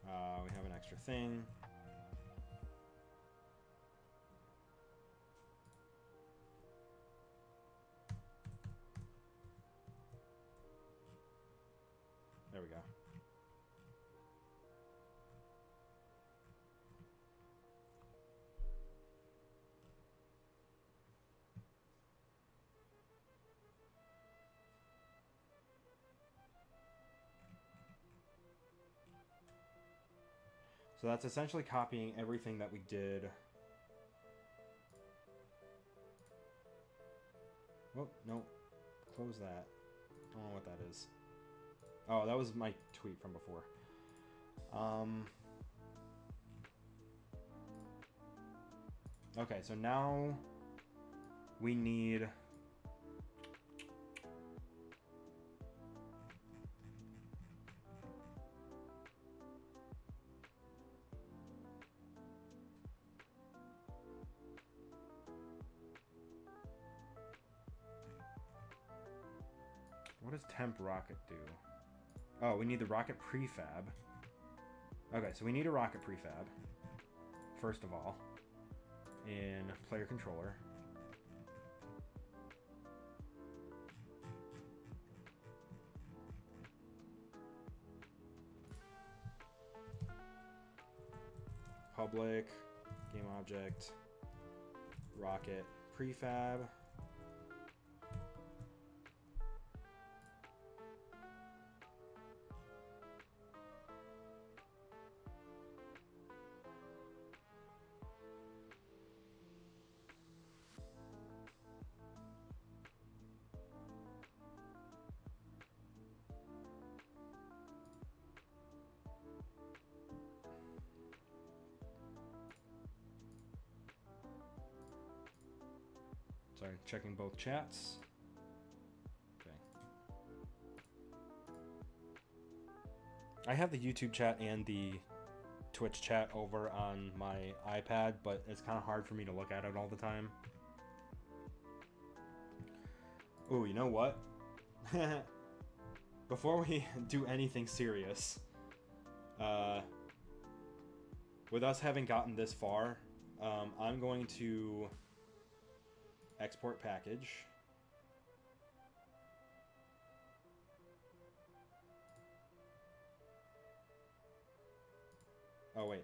We have an extra thing. There we go. So that's essentially copying everything that we did. Oh, no. Close that. I don't know what that is. Oh, that was my tweet from before. Okay, so now we need... What does temp rocket do? Oh, we need the rocket prefab. Okay, so we need a rocket prefab. First of all. In player controller. Public. Game object. Rocket prefab. Sorry, checking both chats. Okay. I have the YouTube chat and the Twitch chat over on my iPad, but it's kind of hard for me to look at it all the time. Ooh, you know what? Before we do anything serious, with us having gotten this far, I'm going to export package. Oh wait,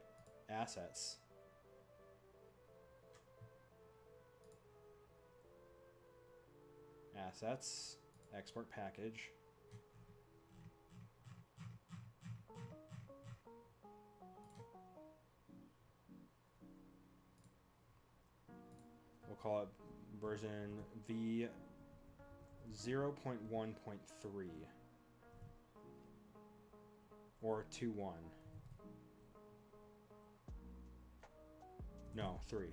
assets. Assets, export package. We'll call it version V 0.1.3 or 2.1. No, 3.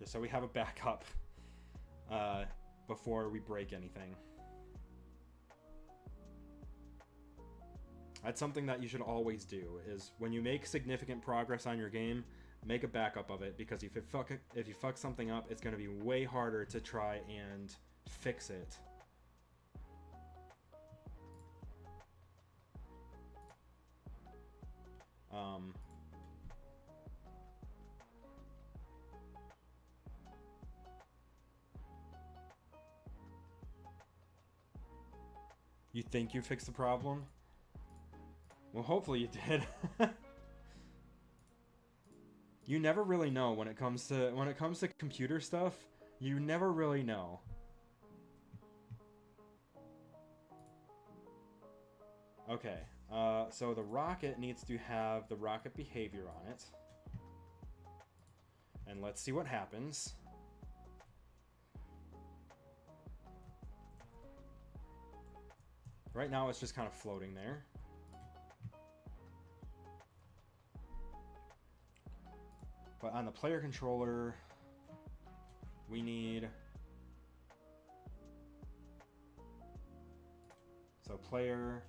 Just so we have a backup before we break anything. That's something that you should always do, is when you make significant progress on your game, make a backup of it, because if you fuck something up, it's going to be way harder to try and fix it. You think you fixed the problem? Well, hopefully you did. You never really know when it comes to computer stuff. You never really know. Okay. So the rocket needs to have the rocket behavior on it. And let's see what happens. Right now it's just kind of floating there. But on the player controller, we need... So player,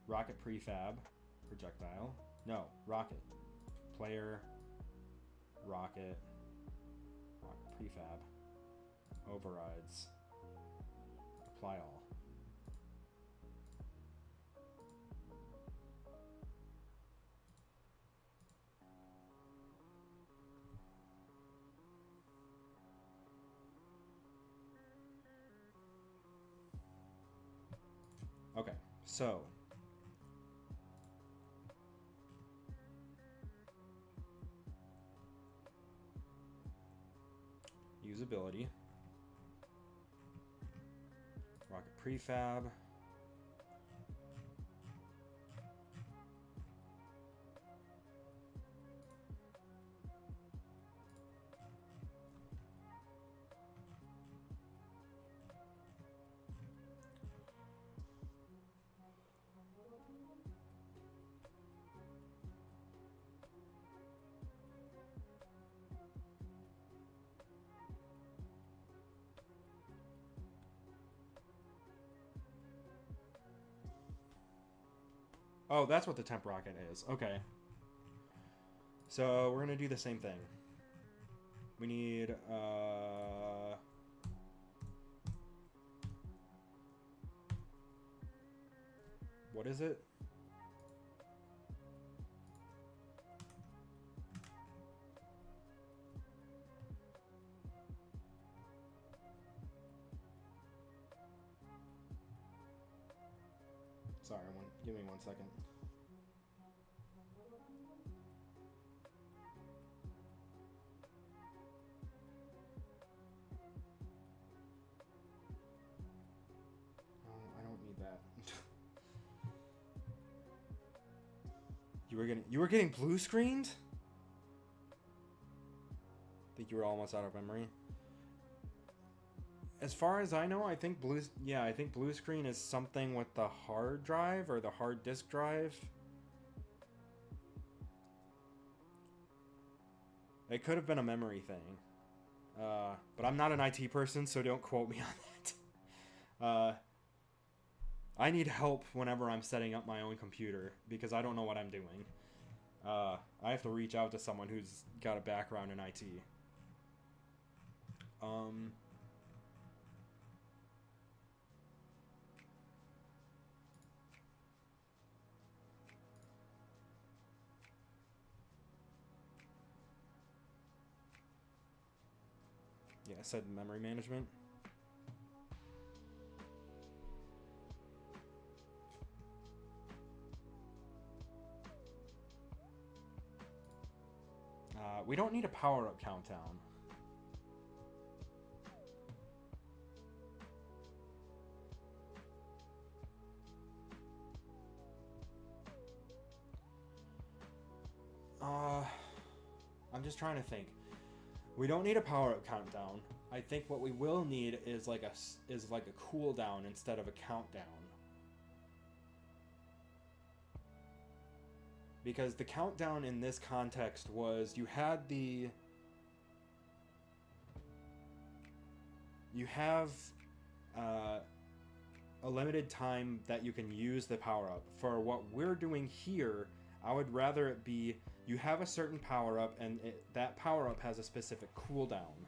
rocket prefab, projectile. No, rocket. Player, rocket prefab, overrides, apply all. Okay, so usability, rocket prefab, oh, that's what the temp rocket is. Okay. So we're going to do the same thing. We need... what is it? Sorry, give me 1 second. Oh, I don't need that. You were getting blue screened? I think you were almost out of memory. As far as I know, I think blue screen is something with the hard drive or the hard disk drive. It could have been a memory thing. But I'm not an IT person, so don't quote me on that. I need help whenever I'm setting up my own computer because I don't know what I'm doing. I have to reach out to someone who's got a background in IT. Yeah, I said memory management. We don't need a power-up countdown. I'm just trying to think. We don't need a power-up countdown. I think what we will need is like a cooldown instead of a countdown. Because the countdown in this context was you have a limited time that you can use the power-up. For what we're doing here, I would rather it be you have a certain power-up and that power-up has a specific cooldown.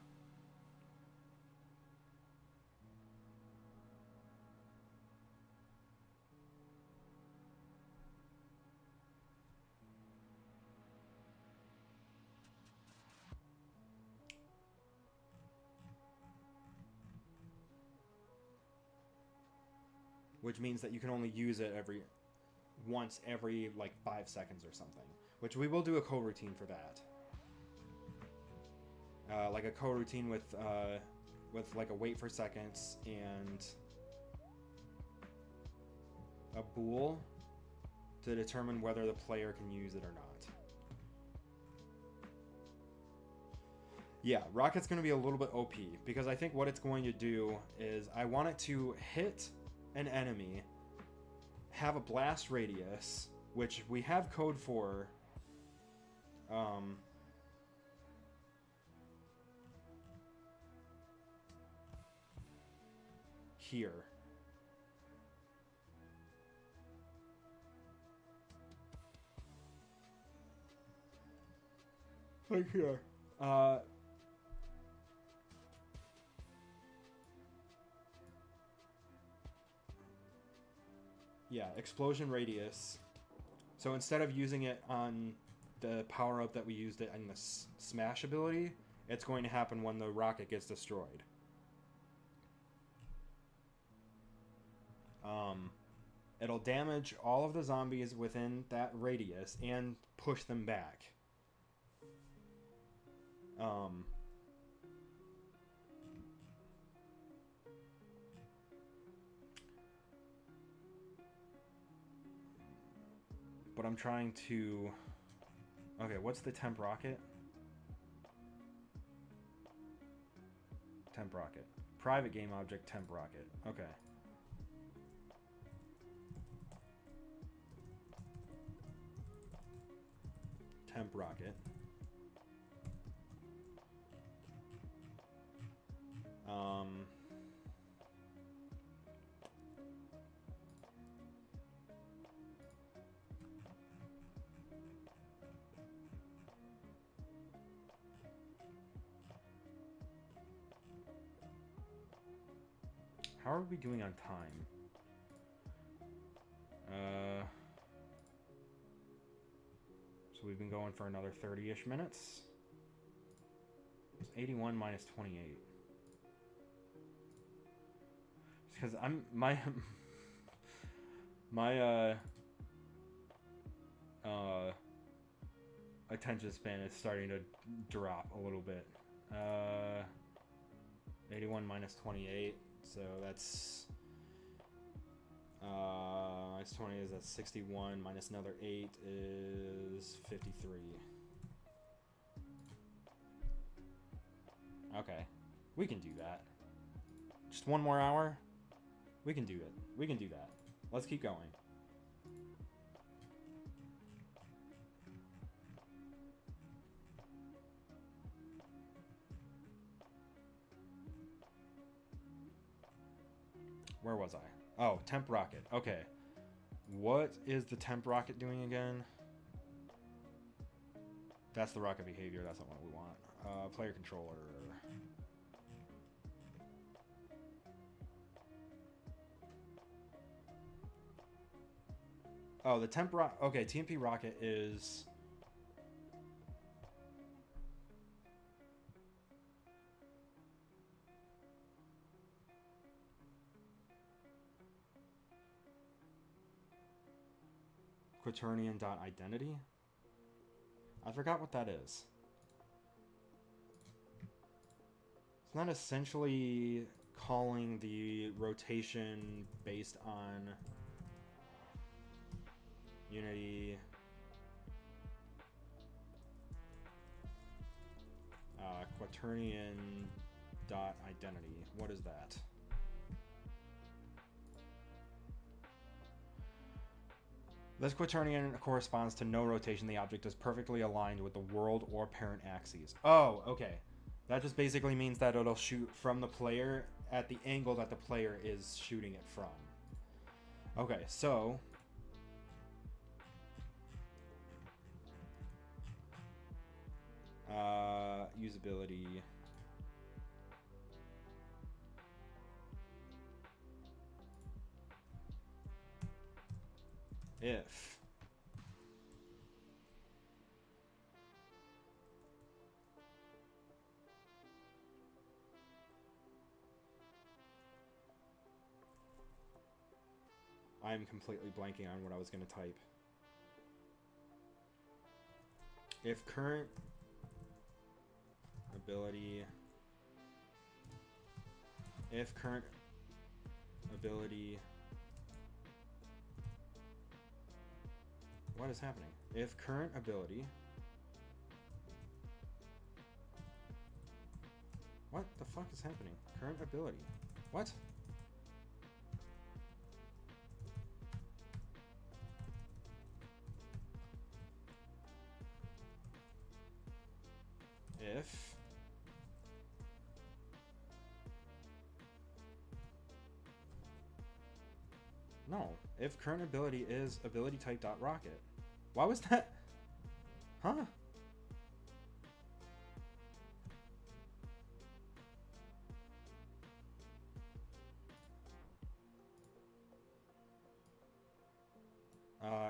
Which means that you can only use it once every like 5 seconds or something. Which we will do a coroutine for that. Like a coroutine with like a wait for seconds and a bool to determine whether the player can use it or not. Yeah, Rocket's going to be a little bit OP because I think what it's going to do is I want it to hit an enemy, have a blast radius, which we have code for. Here. Like here. Yeah, explosion radius. So instead of using it on the power-up that we used it in the smash ability, it's going to happen when the rocket gets destroyed. It'll damage all of the zombies within that radius and push them back. But I'm trying to... Okay, what's the temp rocket? Temp rocket. Private game object, temp rocket. Okay. Temp rocket. How are we doing on time? So we've been going for another 30-ish minutes. It's 81 minus 28. Because my attention span is starting to drop a little bit. 81 minus 28, so that's minus 20 is at 61, minus another 8 is 53. Okay, we can do that. Just one more hour? We can do it. We can do that. Let's keep going. Where was I? Oh, temp rocket. Okay. What is the temp rocket doing again? That's the rocket behavior. That's not what we want. Player controller. Oh, the temp rocket. Okay, TMP rocket is... Quaternion.identity? I forgot what that is. It's not essentially calling the rotation based on Unity Quaternion.identity. What is that? This quaternion corresponds to no rotation. The object is perfectly aligned with the world or parent axes. Oh, okay. That just basically means that it'll shoot from the player at the angle that the player is shooting it from. Okay, so... usability... If I'm completely blanking on what I was going to type. If current ability what is happening? If current ability... What the fuck is happening? Current ability. What? If... No. If current ability is ability type dot rocket. Why was that? Huh?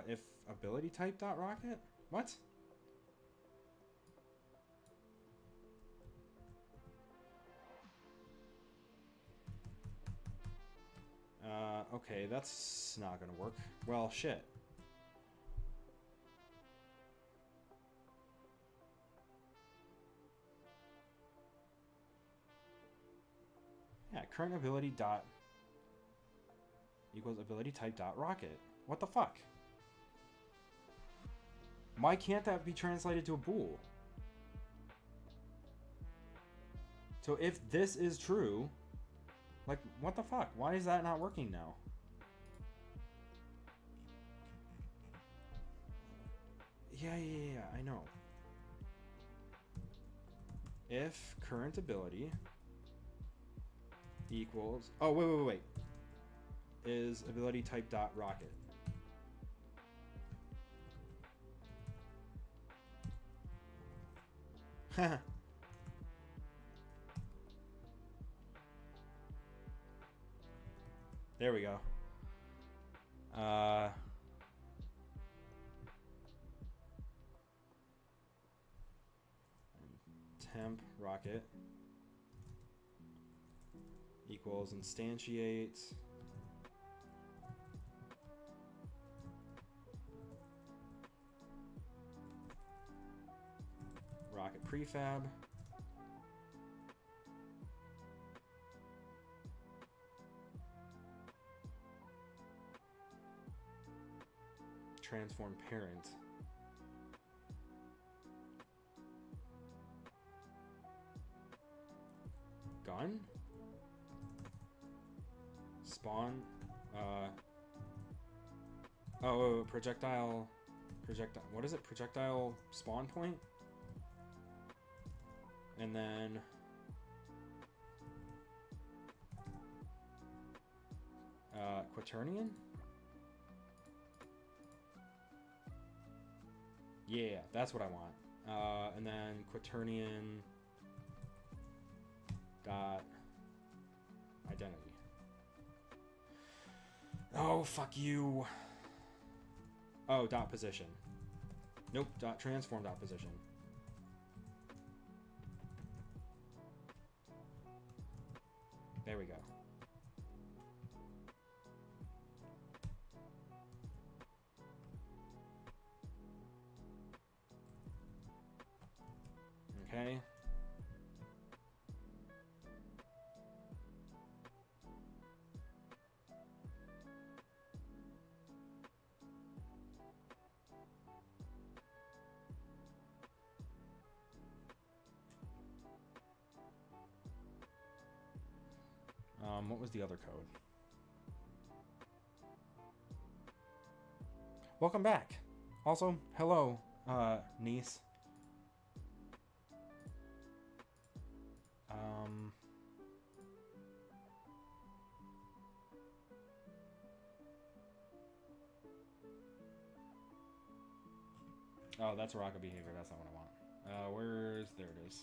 If ability type dot rocket? What? Okay, that's not gonna work. Well, shit. Yeah, current ability dot equals ability type dot rocket. What the fuck? Why can't that be translated to a bool? So if this is true, like, what the fuck? Why is that not working now? Yeah, I know. If current ability equals... Oh, wait. Is ability type dot rocket. There we go. Temp rocket equals instantiate rocket prefab transform parent gun spawn projectile what is it, projectile spawn point, and then Quaternion? Yeah, that's what I want. And then Quaternion dot identity. Oh, fuck you. Oh, dot position. Nope, dot transform dot position. There we go. Okay. What was the other code? Welcome back. Also, hello, niece. Oh, that's rocket behavior. That's not what I want. There it is.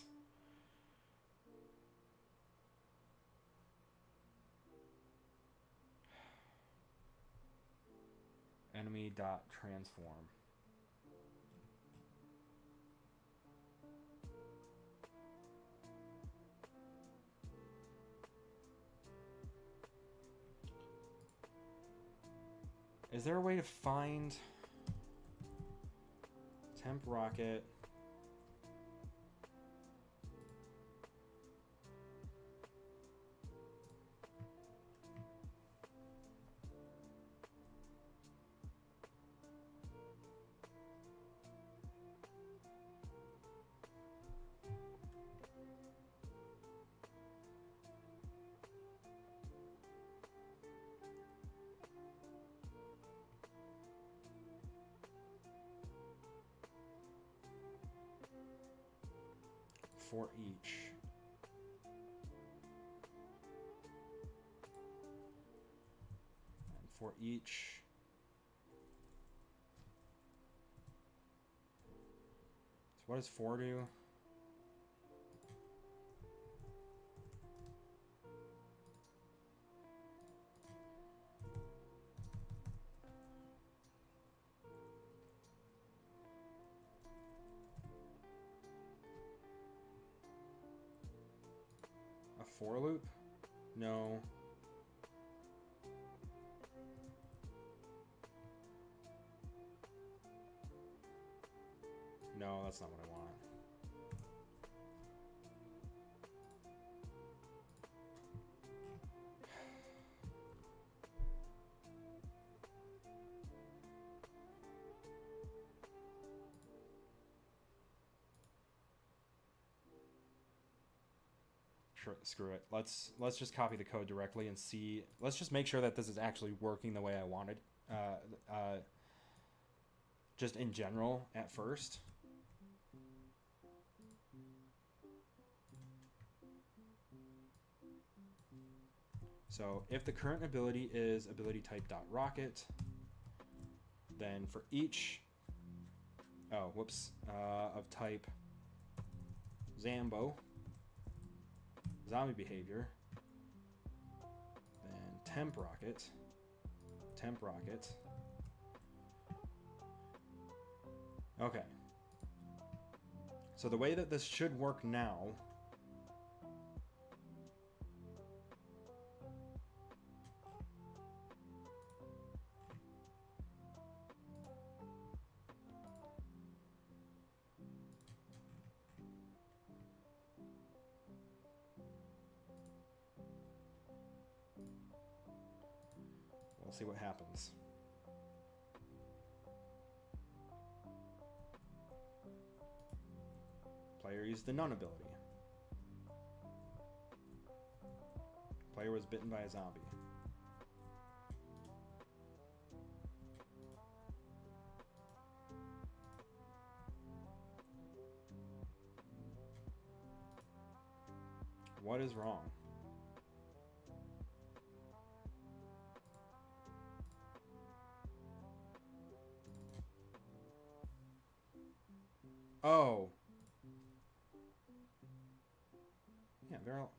Enemy dot transform. Is there a way to find temp rocket? For each. And for each. So what does 4 do? For loop? No. No, that's not what I want. Screw it. Let's just copy the code directly and see. Let's just make sure that this is actually working the way I wanted. Just in general at first. So if the current ability is ability type dot rocket, then for each of type Zambo, zombie behavior, then temp rocket. Okay. So the way that this should work now we'll see what happens. Player used the none ability. Player was bitten by a zombie. What is wrong? Oh. Yeah, they're all...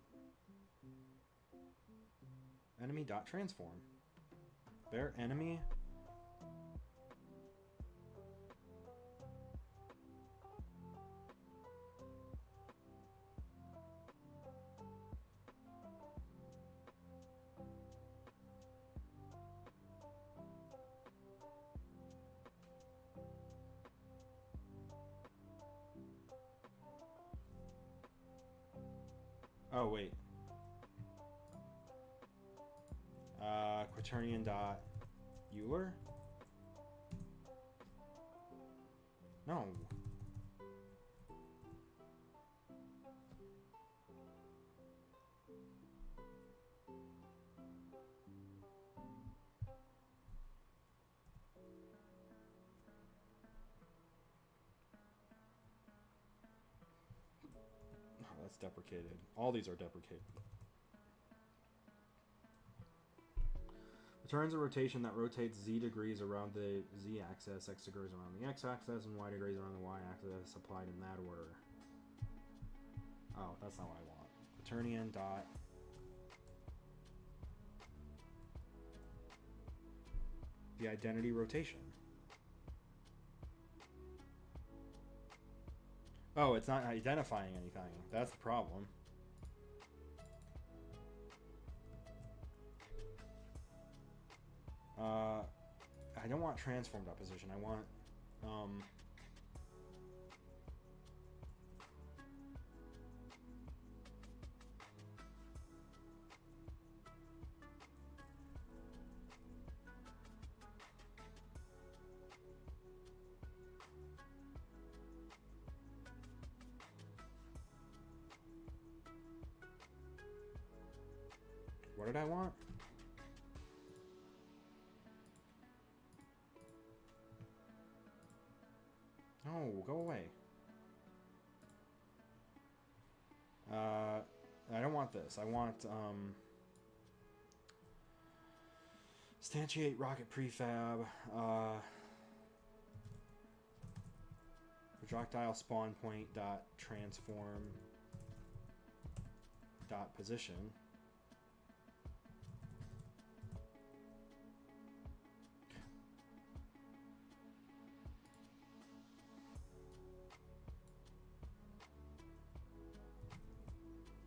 Enemy dot transform. Their enemy... Oh, wait. Quaternion dot Euler? No. Oh, that's deprecated. All these are deprecated. Returns a rotation that rotates z degrees around the z-axis, x degrees around the x-axis, and y degrees around the y-axis, applied in that order. Oh, that's not what I want. Quaternion dot... the identity rotation. Oh, it's not identifying anything. That's the problem. I don't want transformed opposition. I want... what did I want? No, go away. I don't want this. I want, instantiate rocket prefab, projectile spawn point dot transform dot position.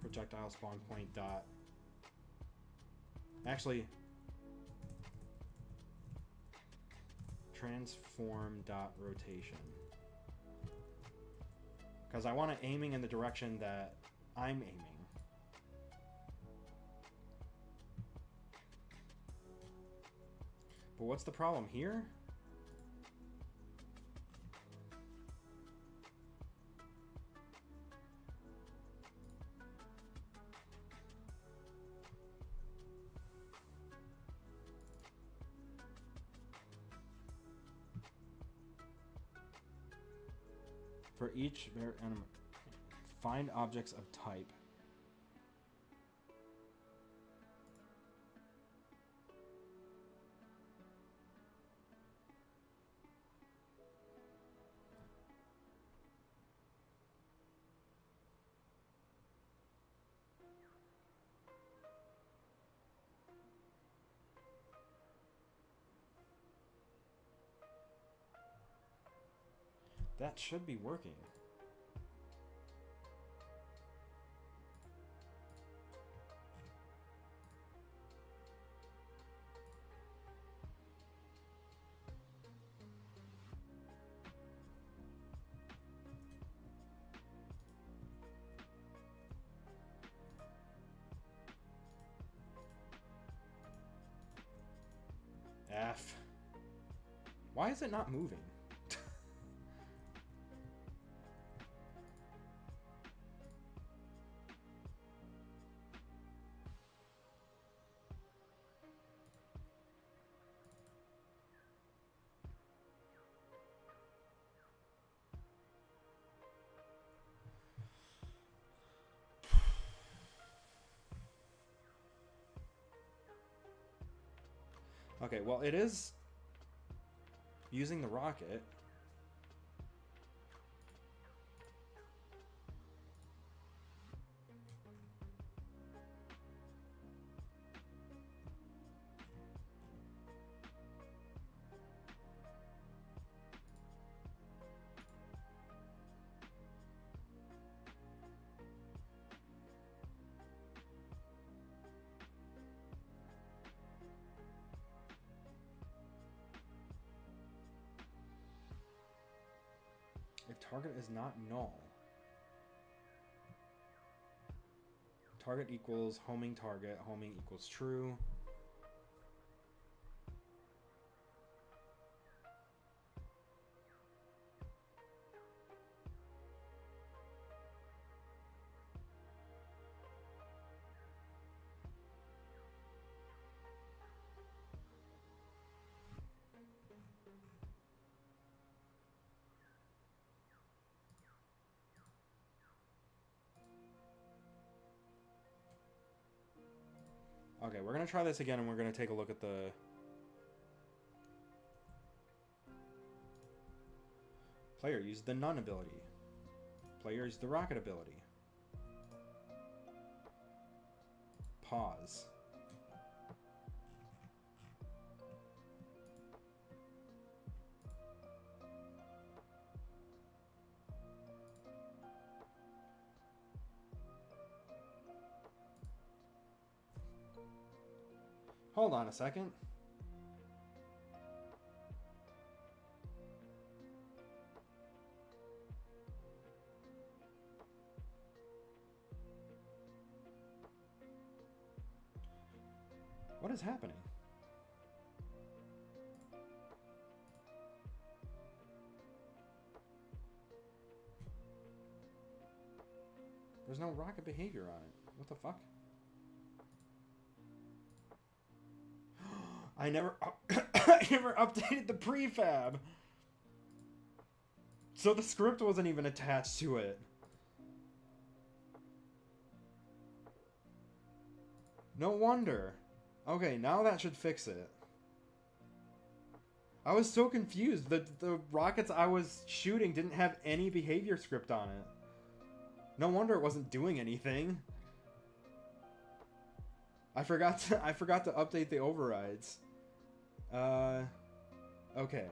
Projectile spawn point dot... Actually, transform dot rotation. Because I want it aiming in the direction that I'm aiming. But what's the problem here? For each enemy, find objects of type. That should be working. F. Why is it not moving? Okay, well, it is using the rocket. Target is not null. Target equals homing target. Homing equals true. Okay, we're going to try this again, and we're going to take a look at the... Player used the none ability. Player used the rocket ability. Pause. Hold on a second. What is happening? There's no rocket behavior on it. What the fuck? I never updated the prefab. So the script wasn't even attached to it. No wonder. Okay, now that should fix it. I was so confused. The rockets I was shooting didn't have any behavior script on it. No wonder it wasn't doing anything. I forgot to update the overrides. Okay.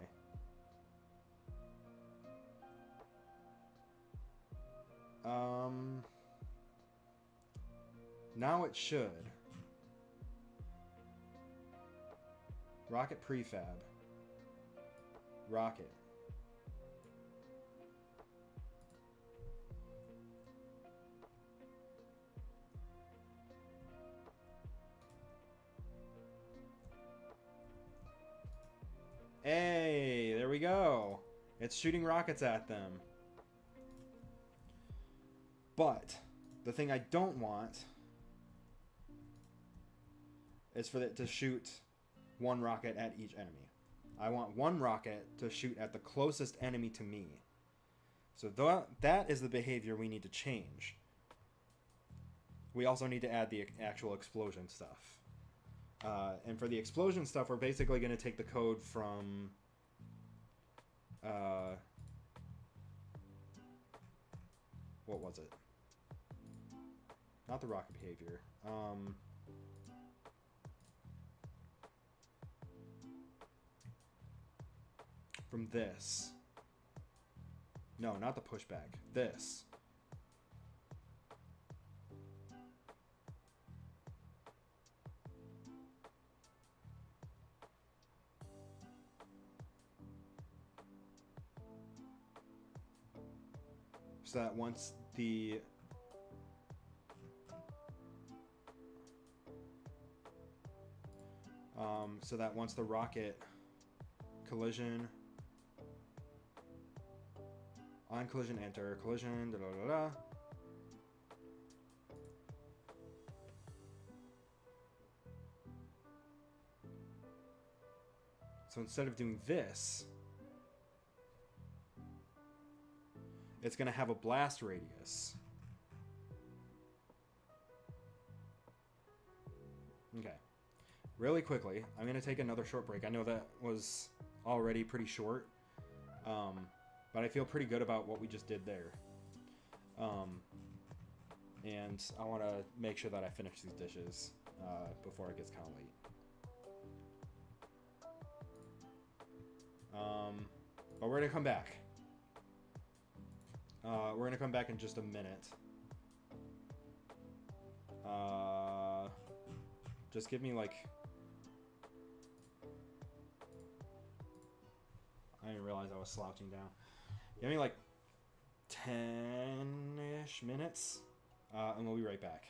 Now it should. Rocket prefab. Rocket. Hey, there we go. It's shooting rockets at them. But the thing I don't want is for it to shoot one rocket at each enemy. I want one rocket to shoot at the closest enemy to me. So that is the behavior we need to change. We also need to add the actual explosion stuff. And for the explosion stuff, we're basically going to take the code from... what was it? Not the rocket behavior. From this. No, not the pushback. This. So that once the... so that once the rocket collision... On collision, enter. Collision, da da da da. So instead of doing this, it's going to have a blast radius. Okay. Really quickly, I'm going to take another short break. I know that was already pretty short. But I feel pretty good about what we just did there. And I want to make sure that I finish these dishes before it gets kind of late. But we're going to come back. We're going to come back in just a minute. Just give me like... I didn't realize I was slouching down. Give me like 10-ish minutes, and we'll be right back.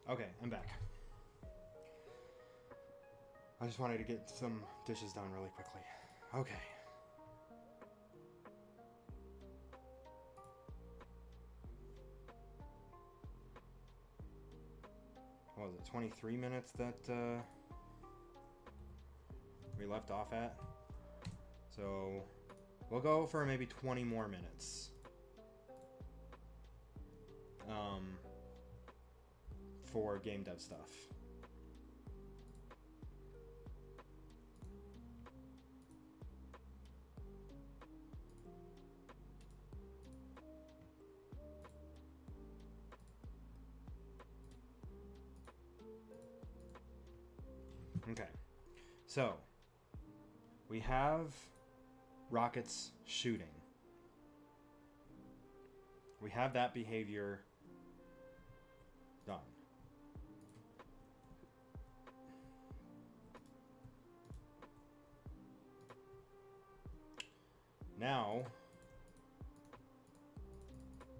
Okay, I'm back. I just wanted to get some dishes done really quickly. Okay. What was it, 23 minutes that we left off at? So we'll go for maybe 20 more minutes. For game dev stuff. Okay, so we have rockets shooting. We have that behavior done. Now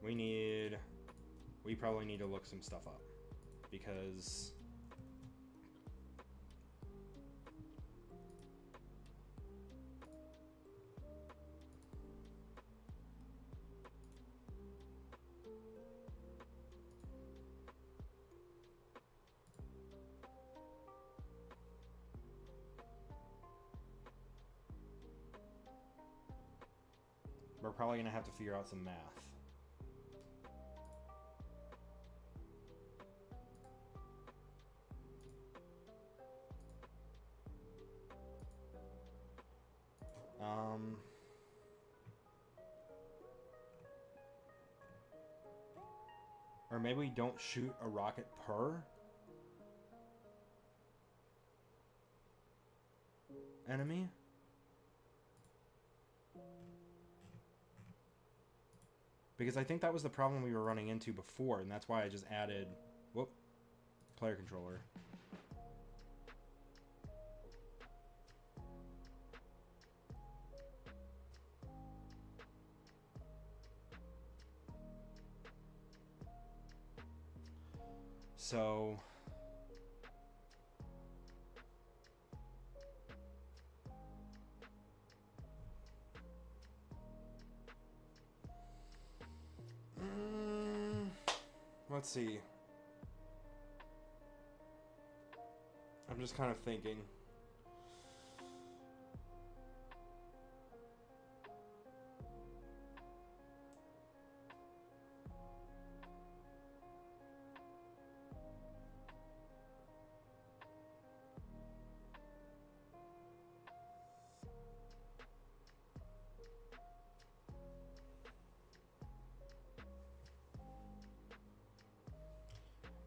we probably need to look some stuff up because we're probably going to have to figure out some math. Or maybe we don't shoot a rocket per enemy. Because I think that was the problem we were running into before, and that's why I just added, player controller. So let's see. I'm just kind of thinking.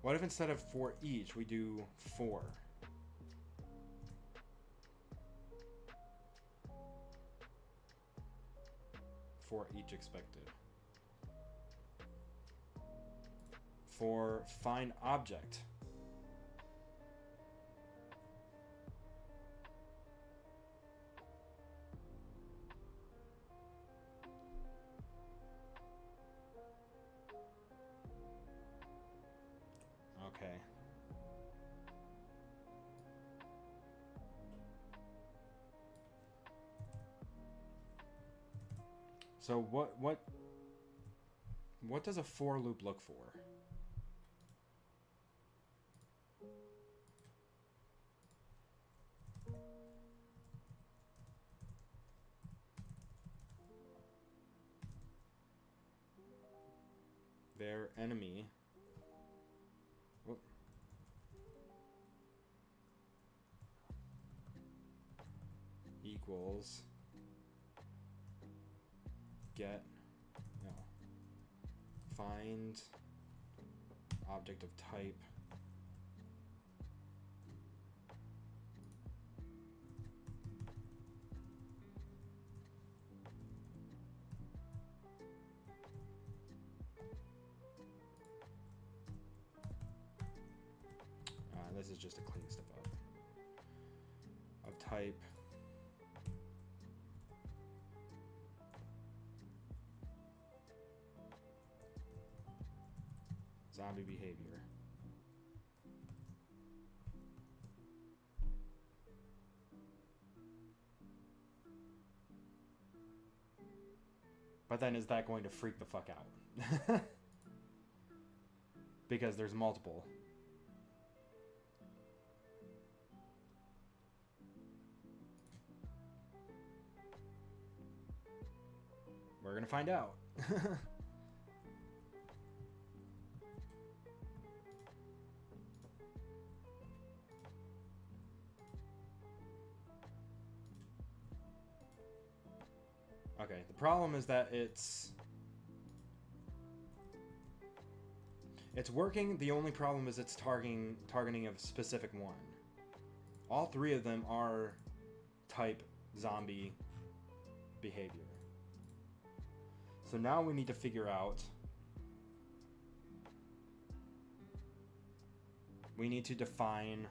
What if instead of 4 each, we do 4? For each expected. For find object. Okay. So what does a for loop look for? Their enemy equals get find object of type this is just to clean stuff up. Of type zombie behavior. But then is that going to freak the fuck out? Because there's multiple. We're gonna find out. Okay, the problem is that it's working. The only problem is it's targeting a specific one. All three of them are type zombie behavior. So now we need to figure out. We need to define.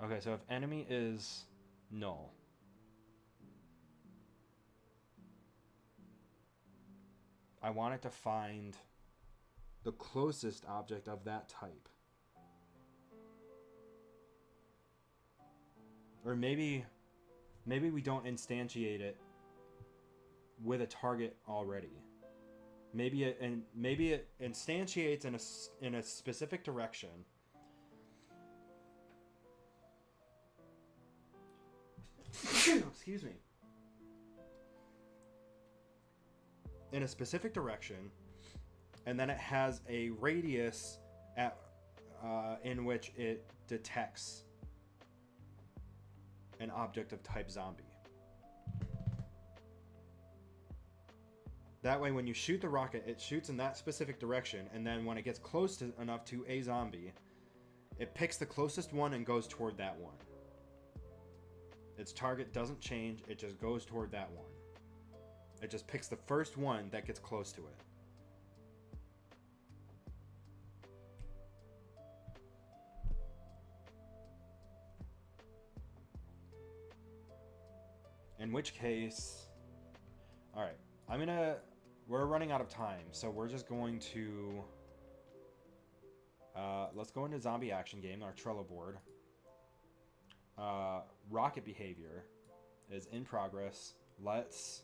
Okay, so if enemy is null, I want it to find the closest object of that type. Or maybe we don't instantiate it with a target already. Maybe it instantiates in a specific direction. Excuse me. In a specific direction, and then it has a radius in which it detects an object of type zombie. That way, when you shoot the rocket, it shoots in that specific direction, and then when it gets close enough to a zombie, it picks the closest one and goes toward that one. Its target doesn't change, it just goes toward that one. It just picks the first one that gets close to it. In which case... Alright, we're running out of time, so we're just going to... let's go into zombie action game, our Trello board. Rocket behavior is in progress. Let's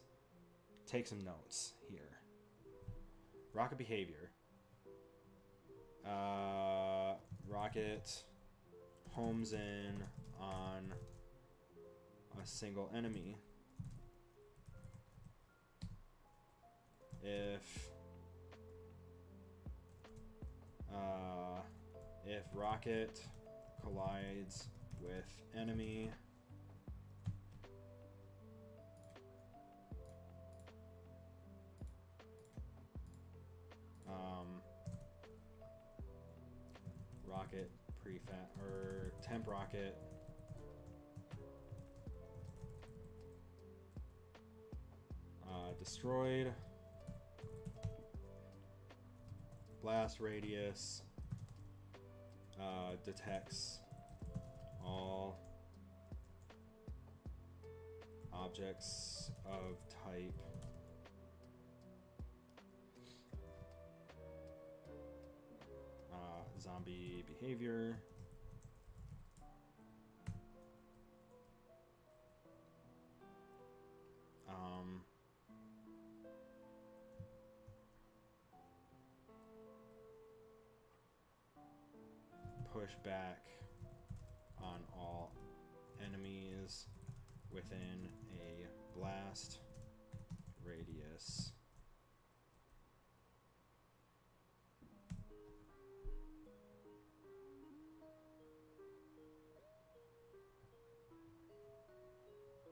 take some notes here. Rocket behavior. Rocket homes in on a single enemy. If rocket collides with enemy, rocket or temp rocket destroyed, blast radius detects all objects of type zombie behavior. Push back on all enemies within a blast radius.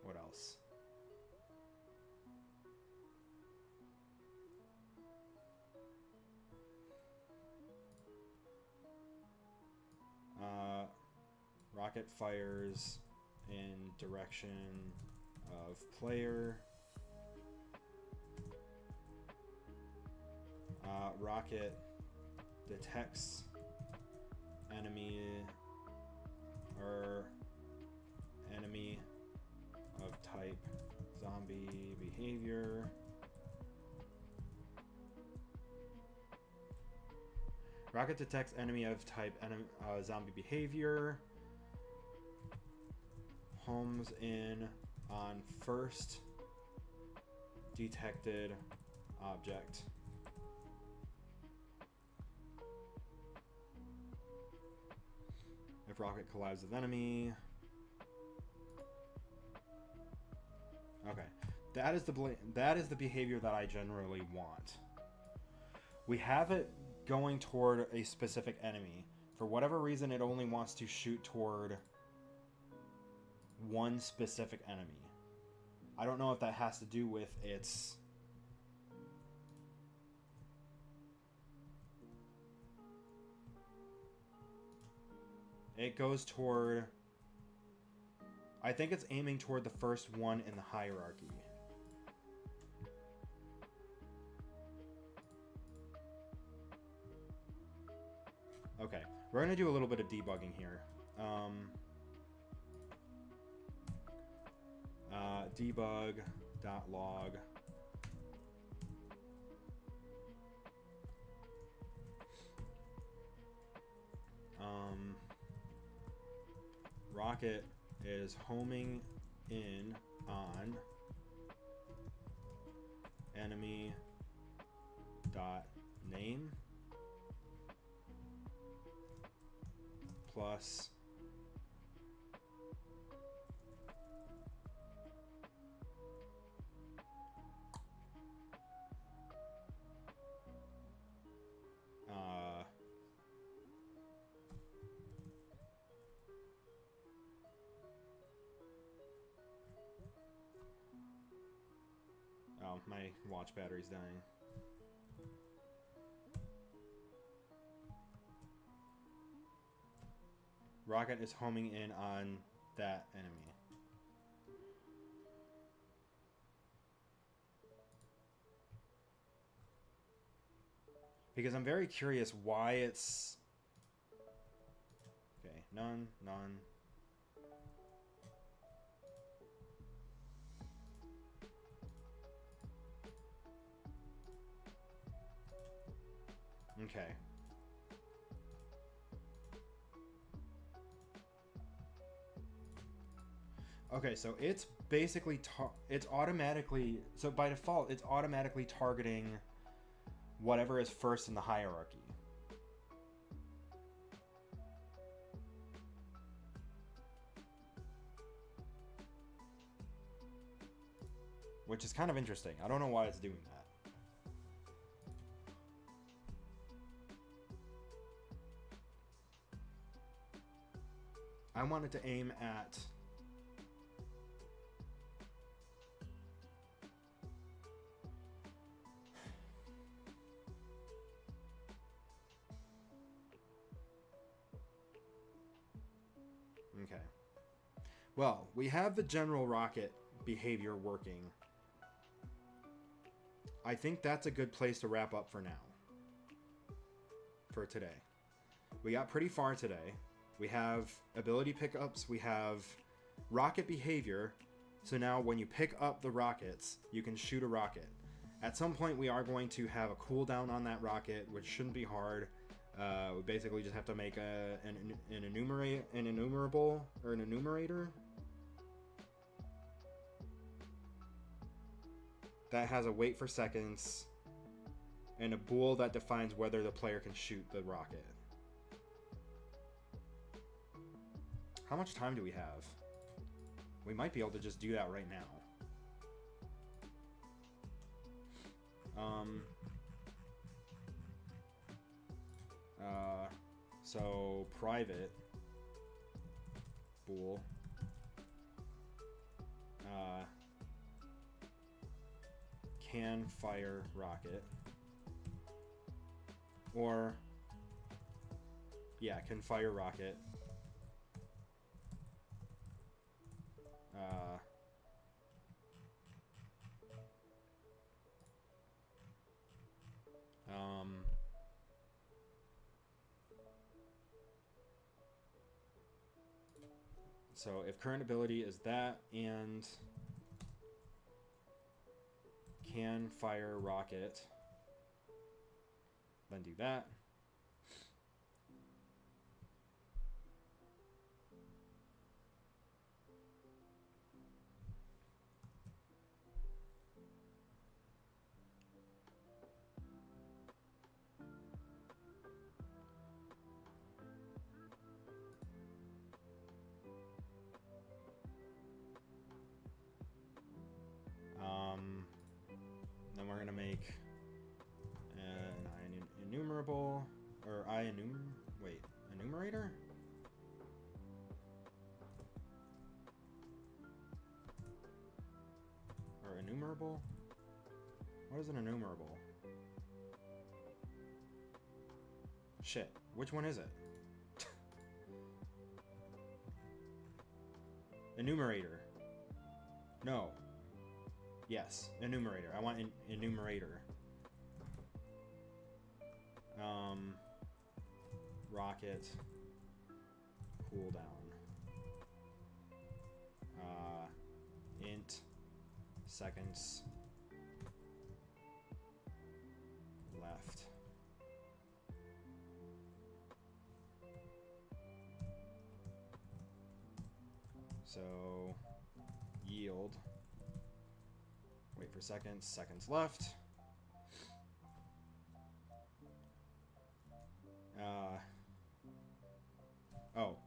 What else? Rocket fires in direction of player. Rocket detects enemy of type zombie behavior. Rocket detects enemy of type zombie behavior. Homes in on first detected object. If rocket collides with enemy. Okay. That is the behavior that I generally want. We have it going toward a specific enemy. For whatever reason, it only wants to shoot toward one specific enemy. I don't know if that has to do with its... It goes toward... I think it's aiming toward the first one in the hierarchy. Okay, we're going to do a little bit of debugging here. Debug.log. Rocket is homing in on enemy dot name plus oh, my watch battery's dying. Rocket is homing in on that enemy. Because I'm very curious why it's... Okay, none. Okay. Okay, so it's basically it's automatically, so by default it's automatically targeting whatever is first in the hierarchy. Which is kind of interesting. I don't know why it's doing that. I wanted to aim at okay. Well, we have the general rocket behavior working. I think that's a good place to wrap up for now. For today. We got pretty far today. We have ability pickups, we have rocket behavior, so now when you pick up the rockets, you can shoot a rocket. At some point we are going to have a cooldown on that rocket, which shouldn't be hard. We basically just have to make an enumerable, or an enumerator that has a wait for seconds and a bool that defines whether the player can shoot the rocket. How much time do we have? We might be able to just do that right now. So private bool can fire rocket, or yeah, can fire rocket. So if current ability is that and can fire rocket, then do that. enumerator? Or enumerable? What is an enumerable? Shit, which one is it? Enumerator. No. Yes, enumerator. I want enumerator. Rocket. Cooldown. Int. Seconds. Left. So, yield. Wait for seconds. Seconds left. Oh.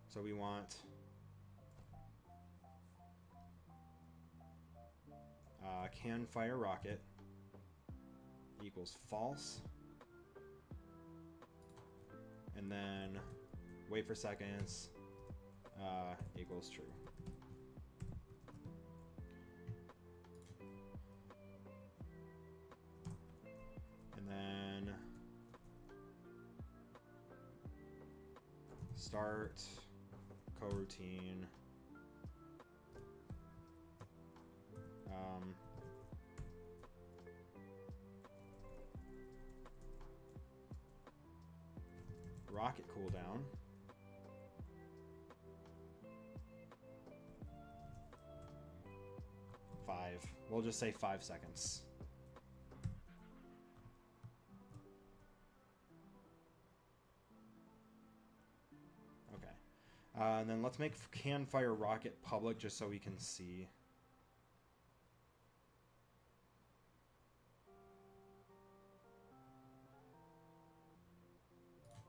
So we want can fire rocket equals false. And then wait for seconds equals true. And then start coroutine. Rocket cooldown. We'll just say 5 seconds. Okay. And then let's make can fire rocket public just so we can see.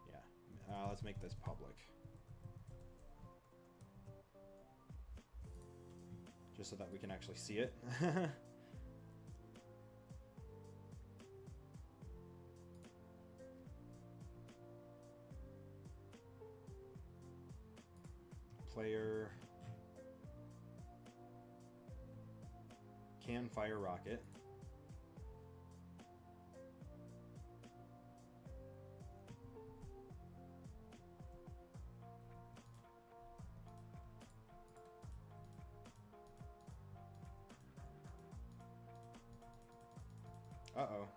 Yeah. Let's make this public. Just so that we can actually see it. Player can fire rocket. Uh-oh.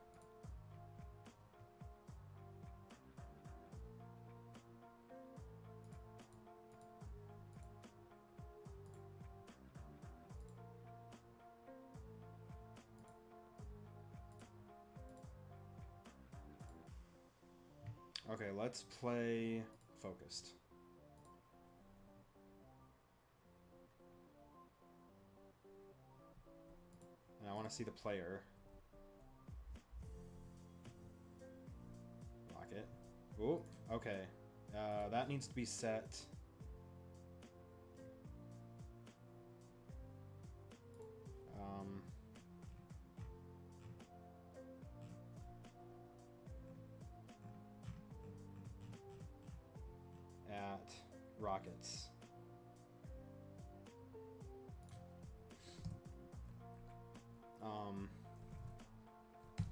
Okay, let's play focused. And I want to see the player. Rocket. Ooh, okay. That needs to be set. At rockets.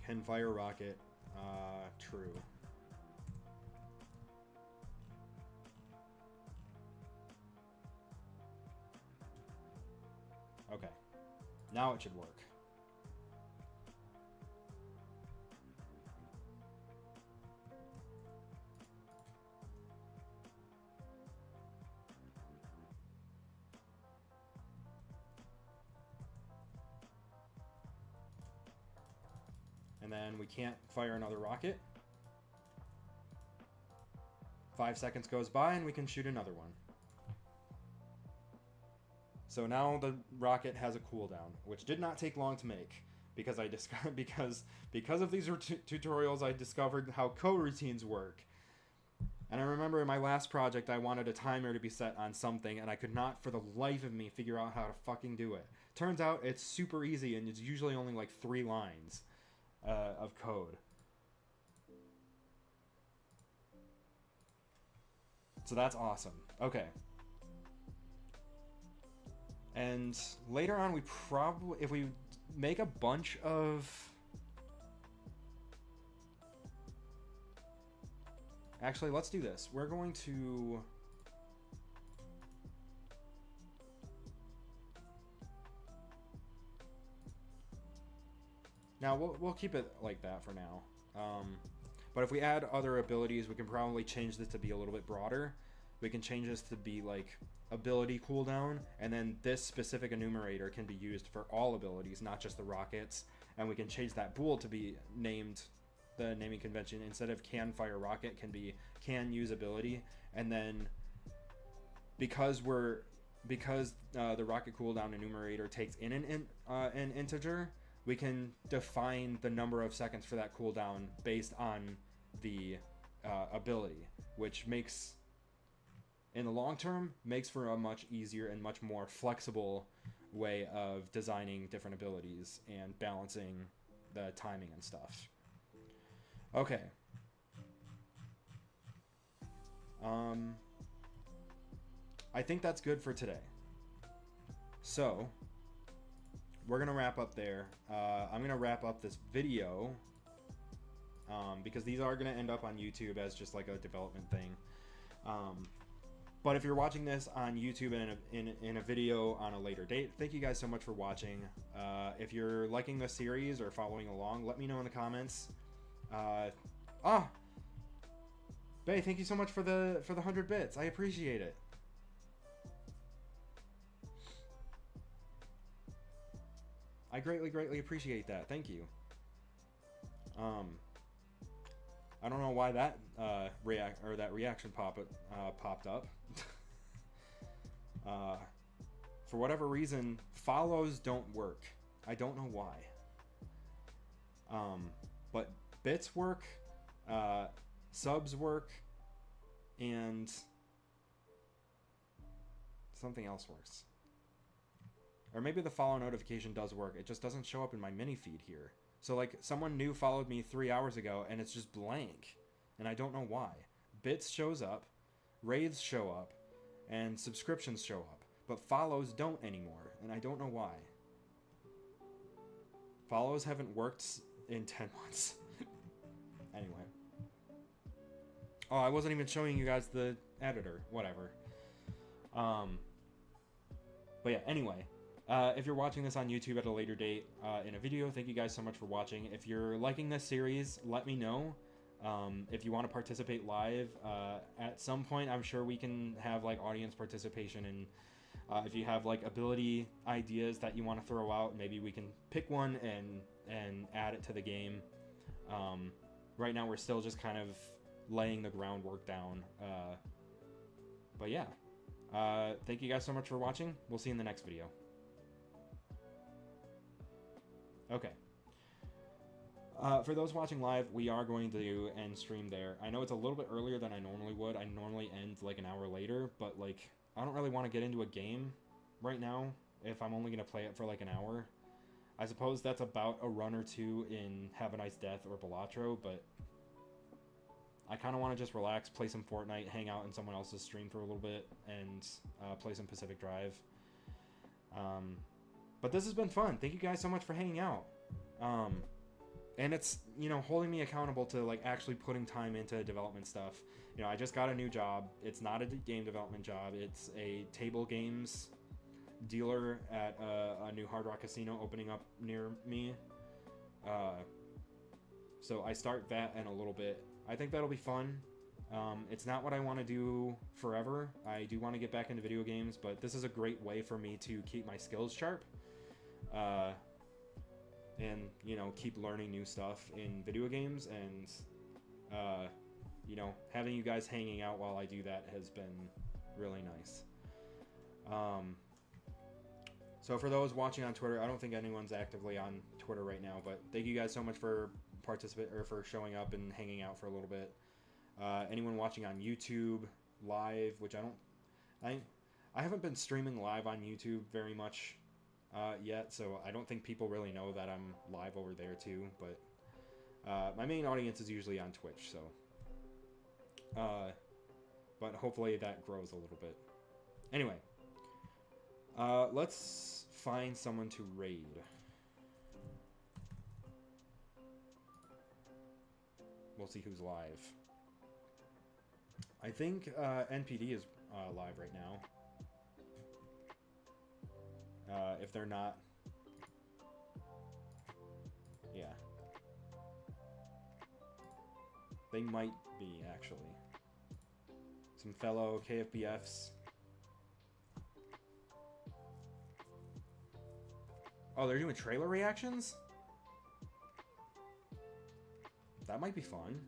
Can fire rocket. True. Okay. Now it should work. And then we can't fire another rocket. 5 seconds goes by and we can shoot another one. So now the rocket has a cooldown, which did not take long to make because I discovered because of these tutorials I discovered how coroutines work. And I remember in my last project I wanted a timer to be set on something and I could not for the life of me figure out how to fucking do it. Turns out it's super easy and it's usually only like 3 lines of code. So that's awesome. Okay. And later on, we probably, if we make a bunch of... Actually, let's do this. We're going to... Now, we'll keep it like that for now. But if we add other abilities, we can probably change this to be a little bit broader. We can change this to be like ability cooldown, and then this specific enumerator can be used for all abilities, not just the rockets. And we can change that bool to be named, the naming convention, instead of can fire rocket, can be can use ability. And then because the rocket cooldown enumerator takes in an integer, we can define the number of seconds for that cooldown based on the ability, which makes, in the long term, makes for a much easier and much more flexible way of designing different abilities and balancing the timing and stuff. Okay. I think that's good for today. So, we're going to wrap up there. I'm going to wrap up this video because these are going to end up on YouTube as just like a development thing. But if you're watching this on YouTube in a video on a later date, thank you guys so much for watching. If you're liking the series or following along, let me know in the comments. Bae, thank you so much for the 100 bits. I appreciate it. I greatly appreciate that. Thank you. I don't know why that reaction popped up. For whatever reason, follows don't work. I don't know why. But bits work, subs work, and something else works. Or maybe the follow notification does work. It just doesn't show up in my mini feed here. So like someone new followed me 3 hours ago and it's just blank. And I don't know why. Bits shows up, raids show up, and subscriptions show up. But follows don't anymore. And I don't know why. Follows haven't worked in 10 months. Anyway. Oh, I wasn't even showing you guys the editor. Whatever. But yeah, anyway. If you're watching this on YouTube at a later date in a video, thank you guys so much for watching. If you're liking this series, let me know. If you want to participate live, at some point, I'm sure we can have like audience participation. And if you have like ability ideas that you want to throw out, maybe we can pick one and add it to the game. Right now, we're still just kind of laying the groundwork down. But yeah, thank you guys so much for watching. We'll see you in the next video. Okay. For those watching live, we are going to end stream there. I know it's a little bit earlier than I normally would. I normally end like an hour later, but like I don't really want to get into a game right now if I'm only going to play it for like an hour. I suppose that's about a run or two in Have a Nice Death or Balatro, but I kind of want to just relax, play some Fortnite, hang out in someone else's stream for a little bit, and play some Pacific Drive. But this has been fun. Thank you guys so much for hanging out. And it's, you know, holding me accountable to like actually putting time into development stuff. You know, I just got a new job. It's not a game development job. It's a table games dealer at a new Hard Rock Casino opening up near me. So I start that in a little bit. I think that'll be fun. It's not what I want to do forever. I do want to get back into video games, but this is a great way for me to keep my skills sharp. And, you know, keep learning new stuff in video games. And, you know, having you guys hanging out while I do that has been really nice. So for those watching on Twitter, I don't think anyone's actively on Twitter right now, but thank you guys so much for for showing up and hanging out for a little bit. Anyone watching on YouTube live, which I haven't been streaming live on YouTube very much yet, so I don't think people really know that I'm live over there too, but my main audience is usually on Twitch, so but hopefully that grows a little bit. Anyway, let's find someone to raid. We'll see who's live. I think NPD is live right now. If they're not, yeah. They might be, actually. Some fellow KFBFs. Oh, they're doing trailer reactions? That might be fun.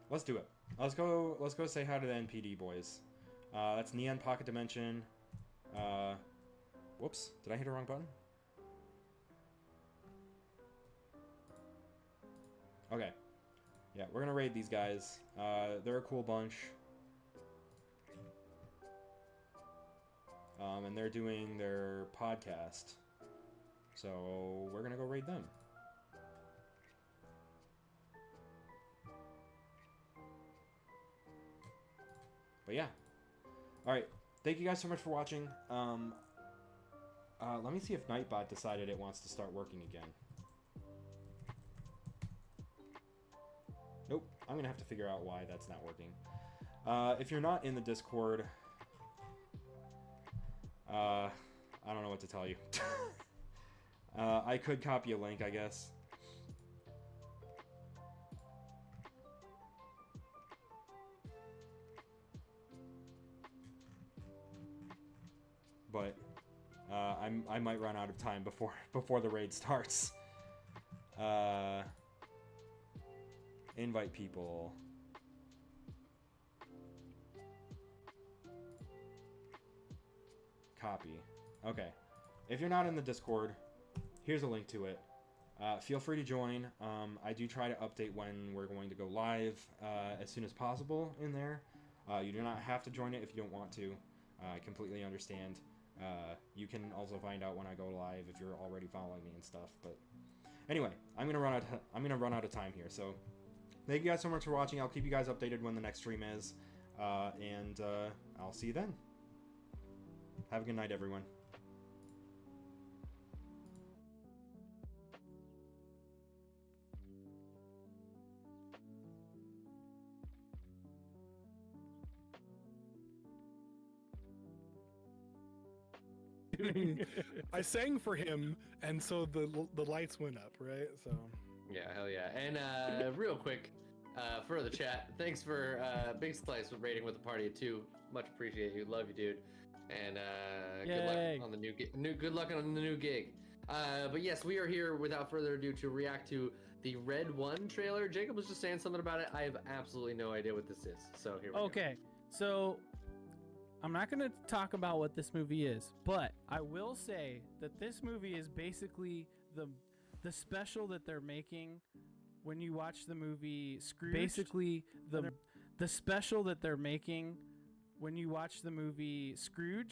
Let's do it. Let's go say hi to the NPD boys. That's Neon Pocket Dimension. Whoops, did I hit a wrong button? Okay. Yeah, we're gonna raid these guys. They're a cool bunch. And they're doing their podcast. So we're gonna go raid them. But yeah. Alright. Thank you guys so much for watching. Let me see if Nightbot decided it wants to start working again. Nope. I'm going to have to figure out why that's not working. If you're not in the Discord, I don't know what to tell you. I could copy a link, I guess. But I might run out of time before the raid starts. Invite people. Copy. Okay. If you're not in the Discord, here's a link to it. Feel free to join. I do try to update when we're going to go live as soon as possible in there. You do not have to join it if you don't want to. I completely understand. You can also find out when I go live if you're already following me and stuff. But anyway, I'm gonna run out of time here. So thank you guys so much for watching. I'll keep you guys updated when the next stream is, and I'll see you then. Have a good night, everyone. I sang for him, and so the lights went up, right? So yeah, hell yeah. And real quick, for the chat, thanks for Big Slice with rating with the party of 2. Much appreciate you. Love you, dude. And good luck on the good luck on the new gig. But yes, we are here without further ado to react to the Red 1 trailer. Jacob was just saying something about it. I have absolutely no idea what this is. So here we go. Okay, so I'm not going to talk about what this movie is, but I will say that this movie is basically the special that they're making when you watch the movie Scrooge. Basically the special that they're making when you watch the movie Scrooge.